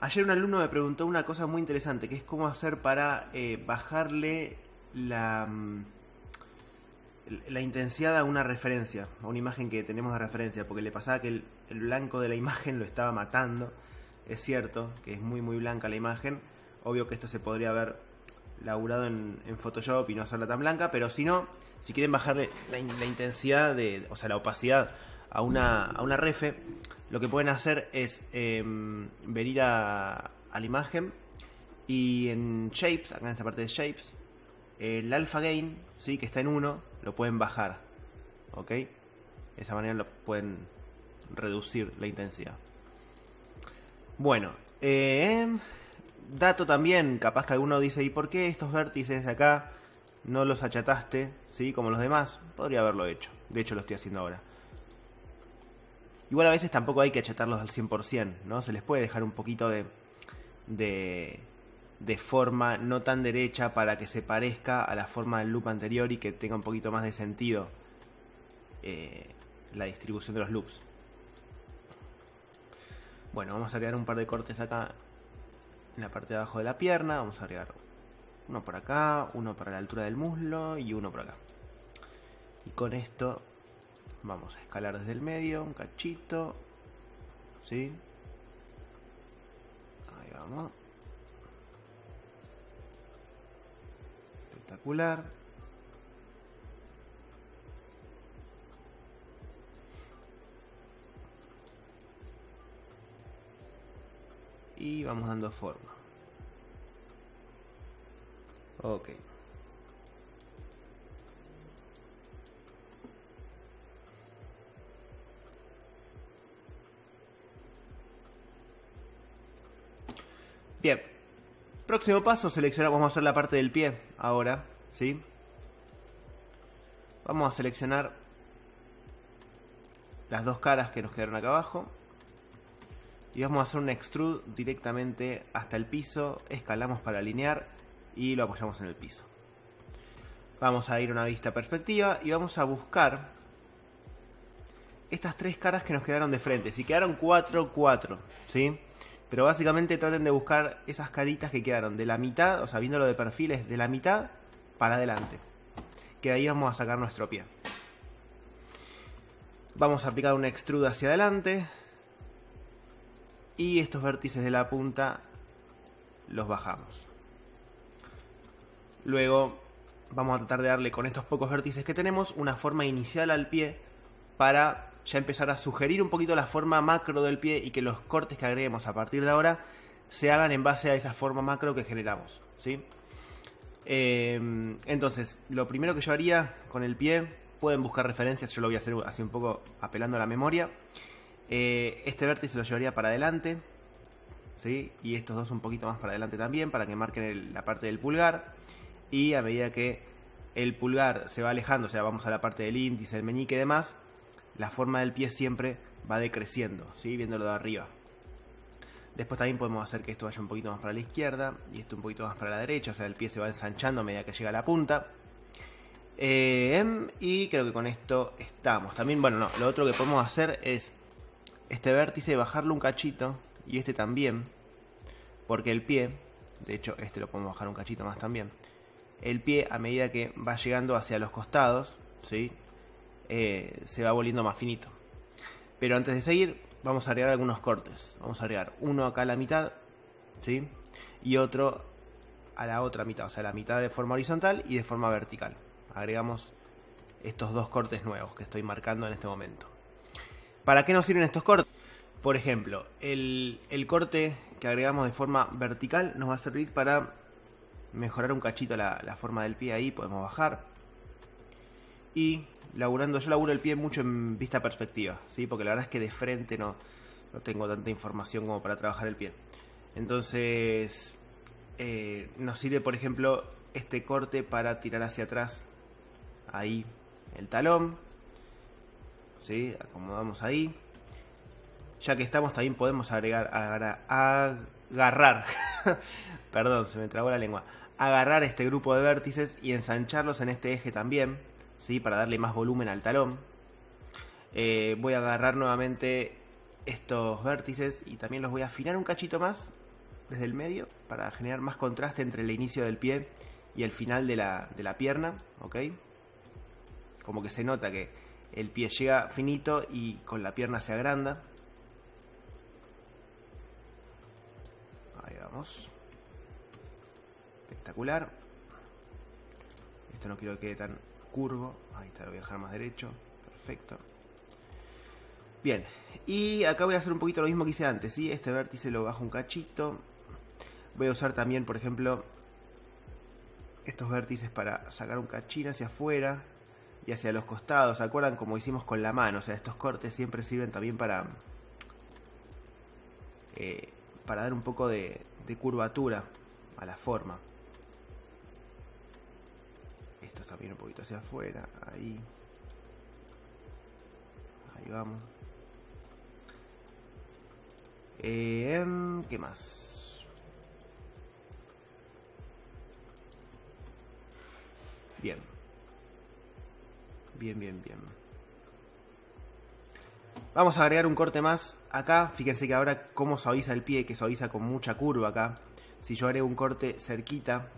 Ayer un alumno me preguntó una cosa muy interesante, que es cómo hacer para bajarle la intensidad a una referencia, a una imagen que tenemos de referencia, porque le pasaba que el blanco de la imagen lo estaba matando. Es cierto que es muy blanca la imagen. Obvio que esto se podría haber laburado en Photoshop y no hacerla tan blanca, pero si no, si quieren bajarle la intensidad, o sea, la opacidad a una refe, lo que pueden hacer es venir a la imagen y en Shapes, acá en esta parte de Shapes, el Alpha Gain, ¿sí? Que está en 1, lo pueden bajar, ¿ok? De esa manera lo pueden reducir la intensidad. Bueno, dato también, capaz que alguno dice, ¿y por qué estos vértices de acá no los achataste, ¿sí? Como los demás? Podría haberlo hecho, de hecho lo estoy haciendo ahora. Igual a veces tampoco hay que achatarlos al 100%, ¿no? Se les puede dejar un poquito de forma no tan derecha para que se parezca a la forma del loop anterior y que tenga un poquito más de sentido la distribución de los loops. Bueno, vamos a agregar un par de cortes acá en la parte de abajo de la pierna. Vamos a agregar uno por acá, uno para la altura del muslo y uno por acá. Y con esto vamos a escalar desde el medio, un cachito, ¿sí? Ahí vamos. Espectacular. Y vamos dando forma. Ok. Bien, próximo paso, seleccionamos, vamos a hacer la parte del pie ahora, ¿sí? Vamos a seleccionar las dos caras que nos quedaron acá abajo y vamos a hacer un extrude directamente hasta el piso, escalamos para alinear y lo apoyamos en el piso. Vamos a ir a una vista perspectiva y vamos a buscar estas 3 caras que nos quedaron de frente. Si quedaron 4, ¿sí? Pero básicamente traten de buscar esas caritas que quedaron de la mitad, o sea, viéndolo de perfiles, de la mitad para adelante. Que de ahí vamos a sacar nuestro pie. Vamos a aplicar un extrude hacia adelante. Y estos vértices de la punta los bajamos. Luego vamos a tratar de darle con estos pocos vértices que tenemos una forma inicial al pie para ya empezar a sugerir un poquito la forma macro del pie y que los cortes que agreguemos a partir de ahora se hagan en base a esa forma macro que generamos, ¿sí? Entonces, lo primero que yo haría con el pie, pueden buscar referencias, yo lo voy a hacer así un poco apelando a la memoria. Este vértice lo llevaría para adelante, ¿sí? Y estos dos un poquito más para adelante también, para que marquen la parte del pulgar. y a medida que el pulgar se va alejando, o sea, vamos a la parte del índice, el meñique y demás, la forma del pie siempre va decreciendo, ¿sí? Viéndolo de arriba. Después también podemos hacer que esto vaya un poquito más para la izquierda y esto un poquito más para la derecha, o sea, el pie se va ensanchando a medida que llega a la punta. Y creo que con esto estamos. También, bueno, no, lo otro que podemos hacer es este vértice bajarlo un cachito y este también, porque el pie, de hecho este lo podemos bajar un cachito más también, el pie a medida que va llegando hacia los costados, ¿sí? Se va volviendo más finito. Pero antes de seguir vamos a agregar algunos cortes. Vamos a agregar uno acá a la mitad, ¿sí? Y otro a la otra mitad, o sea, la mitad de forma horizontal y de forma vertical. Agregamos estos dos cortes nuevos que estoy marcando en este momento. ¿Para qué nos sirven estos cortes? Por ejemplo, el corte que agregamos de forma vertical nos va a servir para mejorar un cachito la forma del pie. Ahí podemos bajar. Y yo laburo el pie mucho en vista perspectiva, ¿sí? Porque la verdad es que de frente no tengo tanta información como para trabajar el pie. Entonces nos sirve, por ejemplo, este corte para tirar hacia atrás. Ahí el talón, ¿sí? Acomodamos ahí. Ya que estamos, también podemos agarrar perdón, se me trabó la lengua. Agarrar este grupo de vértices y ensancharlos en este eje también, ¿sí? Para darle más volumen al talón. Voy a agarrar nuevamente estos vértices y también los voy a afinar un cachito más desde el medio para generar más contraste entre el inicio del pie y el final de la pierna, ¿ok? Como que se nota que el pie llega finito y con la pierna se agranda. Ahí vamos. Espectacular. Esto no quiero que quede tan curvo. Ahí está, lo voy a dejar más derecho. Perfecto. Bien. Y acá voy a hacer un poquito lo mismo que hice antes, ¿sí? Este vértice lo bajo un cachito. Voy a usar también, por ejemplo, estos vértices para sacar un cachín hacia afuera y hacia los costados. ¿Se acuerdan? Como hicimos con la mano. O sea, estos cortes siempre sirven también para dar un poco de curvatura a la forma. Esto también un poquito hacia afuera. Ahí vamos. ¿Qué más? Bien. Bien. Vamos a agregar un corte más acá. Fíjense que ahora cómo suaviza el pie, que suaviza con mucha curva acá. Si yo agrego un corte cerquita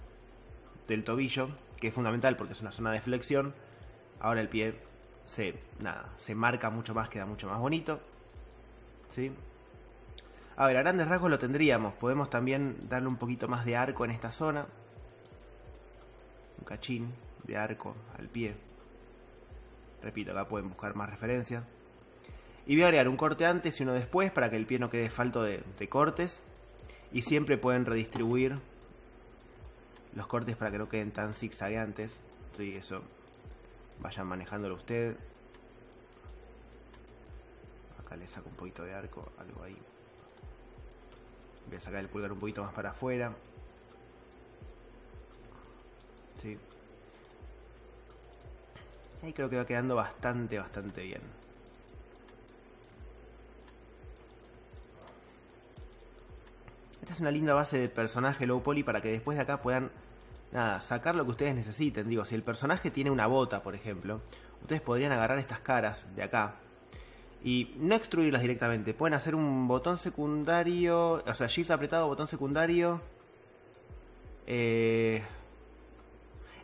del tobillo, que es fundamental porque es una zona de flexión, ahora el pie se marca mucho más, queda mucho más bonito, ¿sí? A ver, a grandes rasgos lo tendríamos. Podemos también darle un poquito más de arco en esta zona. Un cachín de arco al pie. Repito, acá pueden buscar más referencias. Y voy a agregar un corte antes y uno después para que el pie no quede falto de cortes. Y siempre pueden redistribuir los cortes para que no queden tan zigzagueantes. Sí, eso vayan manejándolo usted. Acá le saco un poquito de arco, algo ahí. Voy a sacar el pulgar un poquito más para afuera. Sí. Ahí creo que va quedando bastante bien. Esta es una linda base de personaje low poly para que después de acá puedan sacar lo que ustedes necesiten. Digo, si el personaje tiene una bota, por ejemplo, ustedes podrían agarrar estas caras de acá y no extruirlas directamente. Pueden hacer un botón secundario, o sea, shift apretado, botón secundario,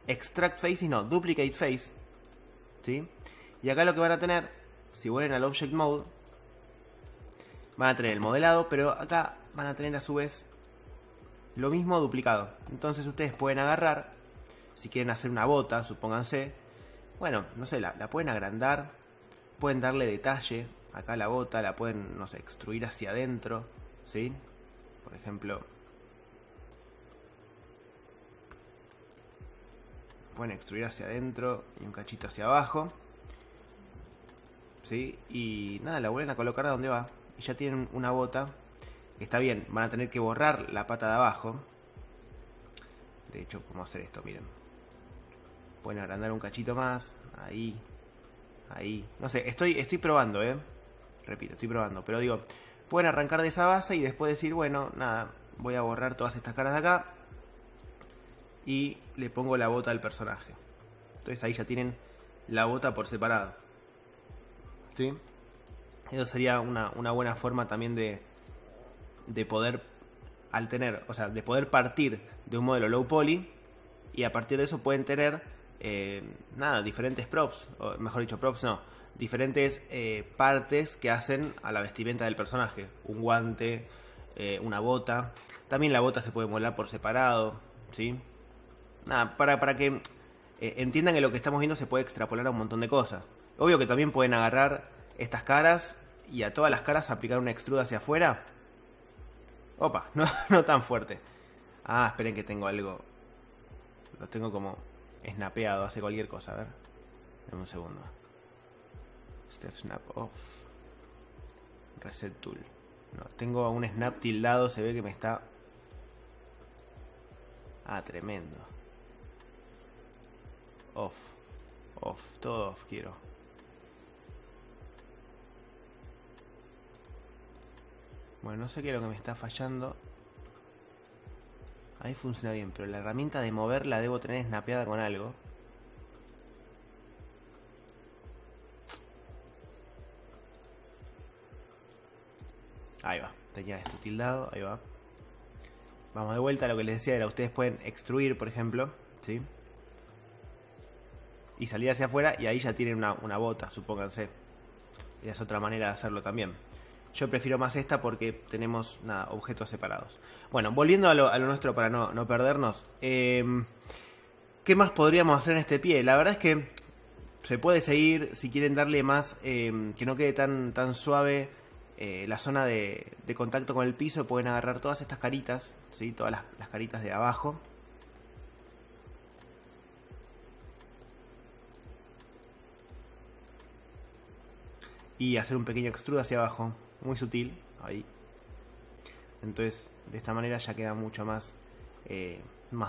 extract face y no, duplicate face, ¿sí? Y acá lo que van a tener, si vuelven al object mode, van a tener el modelado, pero acá van a tener a su vez lo mismo duplicado. Entonces ustedes pueden agarrar, si quieren hacer una bota, supónganse, bueno, no sé, la pueden agrandar, pueden darle detalle acá a la bota, la pueden, no sé, extruir hacia adentro, ¿sí? Por ejemplo, pueden extruir hacia adentro y un cachito hacia abajo, ¿sí? Y nada, la vuelven a colocar a donde va y ya tienen una bota. Está bien, van a tener que borrar la pata de abajo, De hecho, podemos hacer esto, miren. Pueden agrandar un cachito más. Ahí. Ahí. No sé, estoy probando, repito, estoy probando. Pero digo, pueden arrancar de esa base y después decir, bueno, nada, voy a borrar todas estas caras de acá. Y le pongo la bota al personaje. Entonces ahí ya tienen la bota por separado. ¿Sí? Eso sería una buena forma también de poder, al tener, o sea, de poder partir de un modelo low poly. Y a partir de eso pueden tener, nada, diferentes props. O mejor dicho, props no. Diferentes partes que hacen a la vestimenta del personaje. Un guante, una bota. También la bota se puede modelar por separado. ¿Sí? Nada, para que entiendan que lo que estamos viendo se puede extrapolar a un montón de cosas. Obvio que también pueden agarrar estas caras y a todas las caras aplicar un extrude hacia afuera. Opa, no tan fuerte. Ah, esperen que tengo algo. Lo tengo como snapeado, hace cualquier cosa, a ver. Dame un segundo. Step snap off. Reset tool. No, tengo un snap tildado, se ve que me está... Ah, tremendo. Off. Off, todo off quiero. Bueno, no sé qué es lo que me está fallando. Ahí funciona bien, pero la herramienta de mover la debo tener snapeada con algo. Ahí va, tenía esto tildado, ahí va. Vamos de vuelta a lo que les decía, era ustedes pueden extruir, por ejemplo, ¿sí? Y salir hacia afuera y ahí ya tienen una bota, supónganse. Y es otra manera de hacerlo también. Yo prefiero más esta porque tenemos nada, objetos separados. Bueno, volviendo a lo nuestro para no perdernos. ¿Qué más podríamos hacer en este pie? La verdad es que se puede seguir, si quieren darle más, que no quede tan suave la zona de contacto con el piso. Pueden agarrar todas estas caritas, ¿sí? Todas las caritas de abajo. Y hacer un pequeño extrude hacia abajo. Muy sutil, ahí. Entonces, de esta manera ya queda mucho más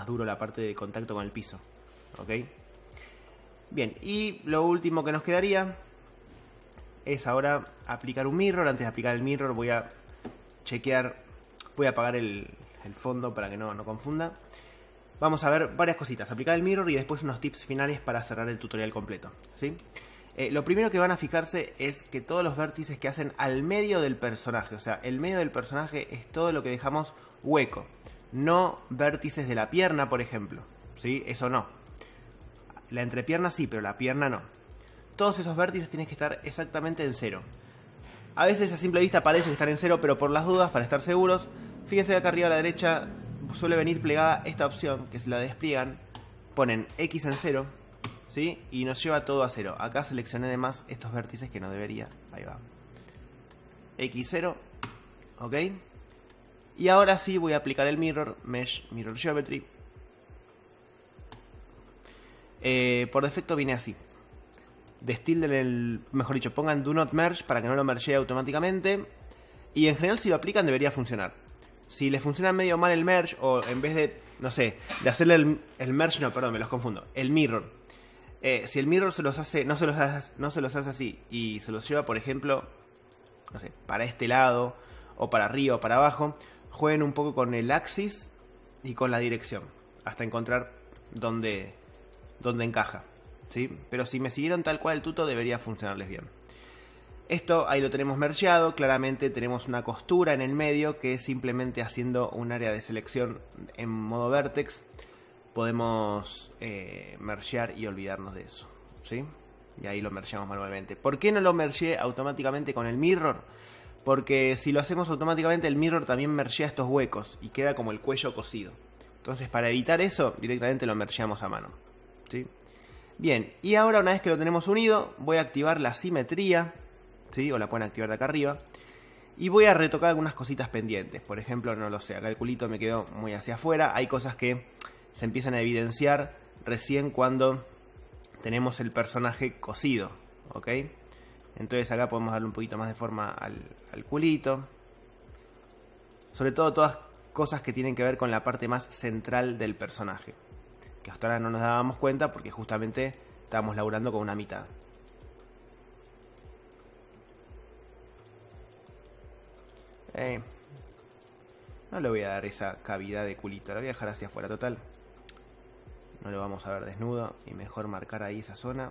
duro la parte de contacto con el piso. ¿Ok? Bien, y lo último que nos quedaría es ahora aplicar un mirror. Antes de aplicar el mirror voy a chequear, voy a apagar el fondo para que no confunda. Vamos a ver varias cositas. Aplicar el mirror y después unos tips finales para cerrar el tutorial completo. ¿Sí? Lo primero que van a fijarse es que todos los vértices que hacen al medio del personaje, o sea, el medio del personaje es todo lo que dejamos hueco. No vértices de la pierna, por ejemplo. ¿Sí? Eso no. La entrepierna sí, pero la pierna no. Todos esos vértices tienen que estar exactamente en cero. A veces a simple vista parece que están en cero, pero por las dudas, para estar seguros, fíjense que acá arriba a la derecha suele venir plegada esta opción, que si la despliegan, ponen X en cero. ¿Sí? Y nos lleva todo a cero. Acá seleccioné además estos vértices que no debería. Ahí va. X0. Ok. Y ahora sí voy a aplicar el mirror. Mesh Mirror Geometry. Por defecto viene así. Destilden el... Mejor dicho, pongan Do Not Merge para que no lo mergee automáticamente. Y en general si lo aplican debería funcionar. Si les funciona medio mal el merge, o en vez de, no sé, de hacerle el merge, no, perdón, me los confundo. El mirror. Si el mirror se los hace, no se los hace así y se los lleva, por ejemplo, no sé, para este lado o para arriba o para abajo, jueguen un poco con el axis y con la dirección hasta encontrar dónde encaja, ¿sí? Pero si me siguieron tal cual el tuto debería funcionarles bien. Esto ahí lo tenemos mergeado, claramente tenemos una costura en el medio que simplemente haciendo un área de selección en modo vertex podemos mergear y olvidarnos de eso, ¿sí? Y ahí lo mergeamos manualmente. ¿Por qué no lo mergeé automáticamente con el mirror? Porque si lo hacemos automáticamente el mirror también mergea estos huecos y queda como el cuello cosido. Entonces para evitar eso directamente lo mergeamos a mano, ¿sí? Bien, y ahora una vez que lo tenemos unido voy a activar la simetría, ¿sí? O la pueden activar de acá arriba. Y voy a retocar algunas cositas pendientes. Por ejemplo, no lo sé, acá el culito me quedó muy hacia afuera. Hay cosas que se empiezan a evidenciar recién cuando tenemos el personaje cosido, ¿ok? Entonces acá podemos darle un poquito más de forma al culito. Sobre todo todas cosas que tienen que ver con la parte más central del personaje, que hasta ahora no nos dábamos cuenta porque justamente estábamos laburando con una mitad. No le voy a dar esa cavidad de culito, la voy a dejar hacia afuera, total. No lo vamos a ver desnudo y mejor marcar ahí esa zona.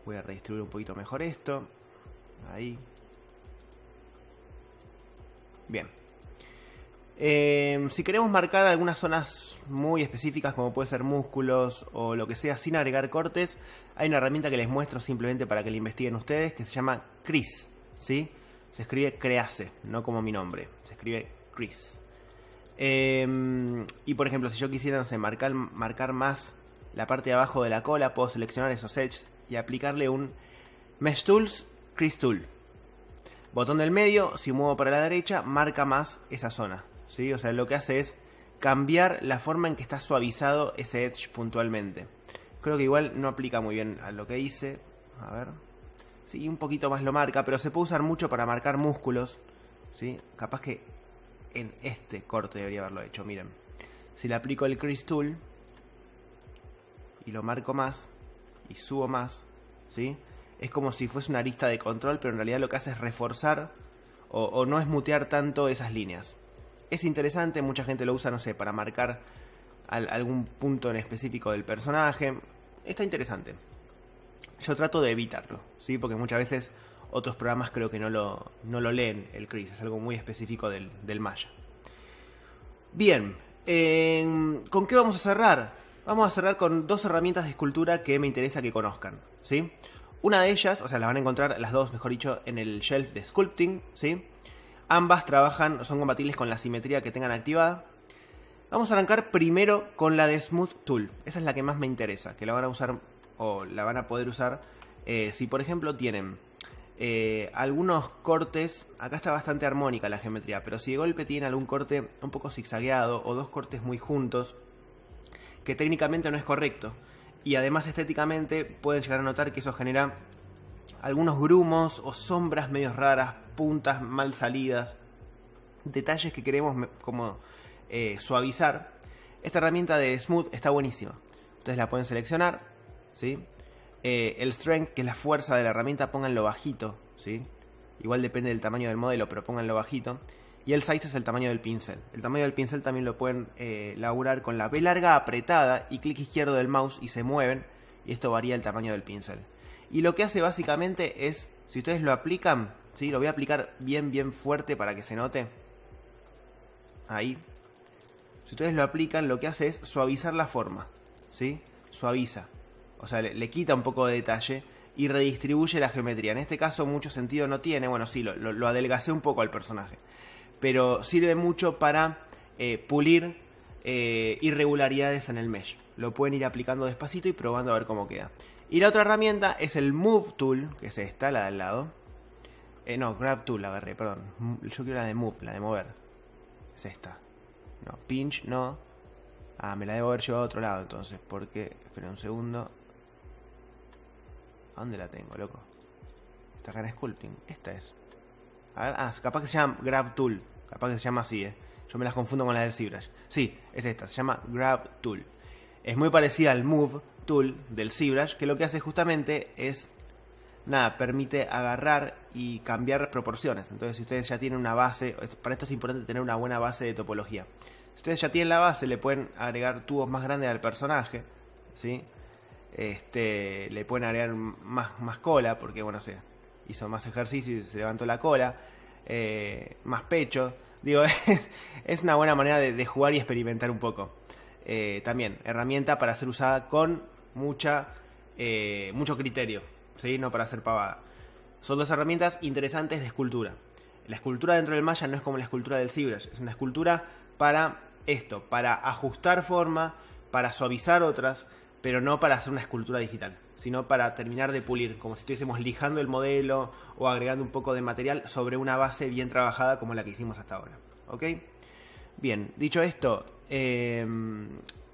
Voy a redistribuir un poquito mejor esto. Ahí. Bien. Si queremos marcar algunas zonas muy específicas, como puede ser músculos o lo que sea, sin agregar cortes, hay una herramienta que les muestro simplemente para que la investiguen ustedes, que se llama Crease, ¿sí? Se escribe Crease, no como mi nombre, se escribe Crease. Y por ejemplo, si yo quisiera, no sé, marcar más la parte de abajo de la cola, puedo seleccionar esos edges y aplicarle un Mesh Tools Crease Tool. Botón del medio, si muevo para la derecha, marca más esa zona, ¿sí? O sea, lo que hace es cambiar la forma en que está suavizado ese edge puntualmente. Creo que igual no aplica muy bien a lo que hice. A ver. Sí, un poquito más lo marca, pero se puede usar mucho para marcar músculos, ¿sí? Capaz que en este corte debería haberlo hecho, miren. Si le aplico el Crease Tool y lo marco más y subo más, ¿sí? Es como si fuese una arista de control, pero en realidad lo que hace es reforzar o no esmutear tanto esas líneas. Es interesante, mucha gente lo usa, no sé, para marcar algún punto en específico del personaje. Está interesante. Yo trato de evitarlo, ¿sí? Porque muchas veces otros programas creo que no lo leen el crease. Es algo muy específico del Maya. Bien, ¿con qué vamos a cerrar? Vamos a cerrar con dos herramientas de escultura que me interesa que conozcan, ¿sí? Una de ellas, o sea, las van a encontrar las dos, mejor dicho, en el shelf de Sculpting, ¿sí? Ambas son compatibles con la simetría que tengan activada. Vamos a arrancar primero con la de Smooth Tool. Esa es la que más me interesa, que la van a usar o la van a poder usar si por ejemplo tienen algunos cortes. Acá está bastante armónica la geometría, pero si de golpe tienen algún corte un poco zigzagueado o dos cortes muy juntos, que técnicamente no es correcto, y además estéticamente pueden llegar a notar que eso genera algunos grumos o sombras medio raras, puntas mal salidas, detalles que queremos como suavizar. Esta herramienta de Smooth está buenísima. Ustedes la pueden seleccionar, ¿sí? El Strength, que es la fuerza de la herramienta, pónganlo bajito, ¿sí? Igual depende del tamaño del modelo, pero pónganlo bajito. Y el Size es el tamaño del pincel. El tamaño del pincel también lo pueden laburar con la B larga apretada y clic izquierdo del mouse y se mueven. Y esto varía el tamaño del pincel. Y lo que hace básicamente es, si ustedes lo aplican, ¿sí? Lo voy a aplicar bien fuerte para que se note. Ahí. Si ustedes lo aplican, lo que hace es suavizar la forma, ¿sí? Suaviza. O sea, le quita un poco de detalle y redistribuye la geometría. En este caso mucho sentido no tiene. Bueno, sí, lo adelgacé un poco al personaje. Pero sirve mucho para pulir irregularidades en el mesh. Lo pueden ir aplicando despacito y probando a ver cómo queda. Y la otra herramienta es el Move Tool, que es esta, la de al lado. No, Grab Tool la agarré, perdón. Yo quiero la de Move, la de mover. Es esta. No, Pinch no. Ah, me la debo haber llevado a otro lado entonces. Porque, espera un segundo. ¿A dónde la tengo, loco? Está acá en Sculpting. Esta es. A ver, capaz que se llama Grab Tool. Capaz que se llama así, Yo me las confundo con la del ZBrush. Sí, es esta. Se llama Grab Tool. Es muy parecida al Move Tool del ZBrush, que lo que hace justamente es, nada, permite agarrar y cambiar proporciones. Entonces, si ustedes ya tienen una base, para esto es importante tener una buena base de topología. Si ustedes ya tienen la base, le pueden agregar tubos más grandes al personaje, ¿sí? Le pueden agregar más cola, porque bueno, hizo más ejercicio y se levantó la cola, más pecho. Digo, es una buena manera de jugar y experimentar un poco. También, herramienta para ser usada con mucho criterio, ¿sí? No para hacer pavada. Son dos herramientas interesantes de escultura. La escultura dentro del Maya no es como la escultura del ZBrush, es una escultura para esto, para ajustar forma, para suavizar otras, pero no para hacer una escultura digital, sino para terminar de pulir, como si estuviésemos lijando el modelo o agregando un poco de material sobre una base bien trabajada como la que hicimos hasta ahora. ¿Ok? Bien, dicho esto,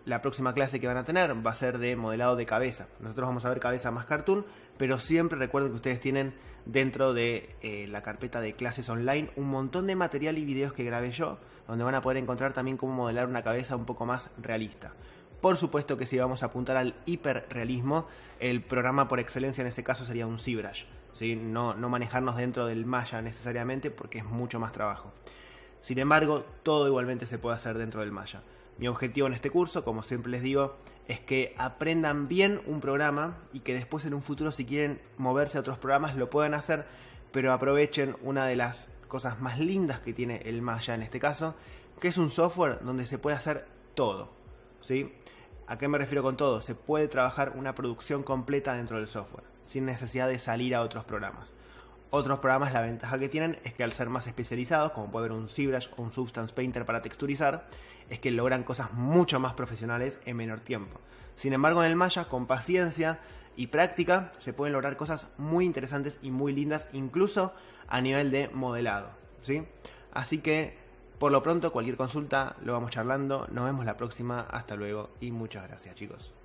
la próxima clase que van a tener va a ser de modelado de cabeza. Nosotros vamos a ver cabeza más cartoon, pero siempre recuerden que ustedes tienen dentro de la carpeta de clases online un montón de material y videos que grabé yo, donde van a poder encontrar también cómo modelar una cabeza un poco más realista. Por supuesto que si vamos a apuntar al hiperrealismo, el programa por excelencia en este caso sería un ZBrush, ¿sí? No manejarnos dentro del Maya necesariamente porque es mucho más trabajo. Sin embargo, todo igualmente se puede hacer dentro del Maya. Mi objetivo en este curso, como siempre les digo, es que aprendan bien un programa y que después en un futuro, si quieren moverse a otros programas, lo puedan hacer, pero aprovechen una de las cosas más lindas que tiene el Maya en este caso, que es un software donde se puede hacer todo, ¿sí? ¿A qué me refiero con todo? Se puede trabajar una producción completa dentro del software, sin necesidad de salir a otros programas. Otros programas, la ventaja que tienen es que al ser más especializados, como puede haber un ZBrush o un Substance Painter para texturizar, es que logran cosas mucho más profesionales en menor tiempo. Sin embargo, en el Maya, con paciencia y práctica, se pueden lograr cosas muy interesantes y muy lindas, incluso a nivel de modelado, ¿sí? Así que, por lo pronto, cualquier consulta lo vamos charlando. Nos vemos la próxima. Hasta luego y muchas gracias, chicos.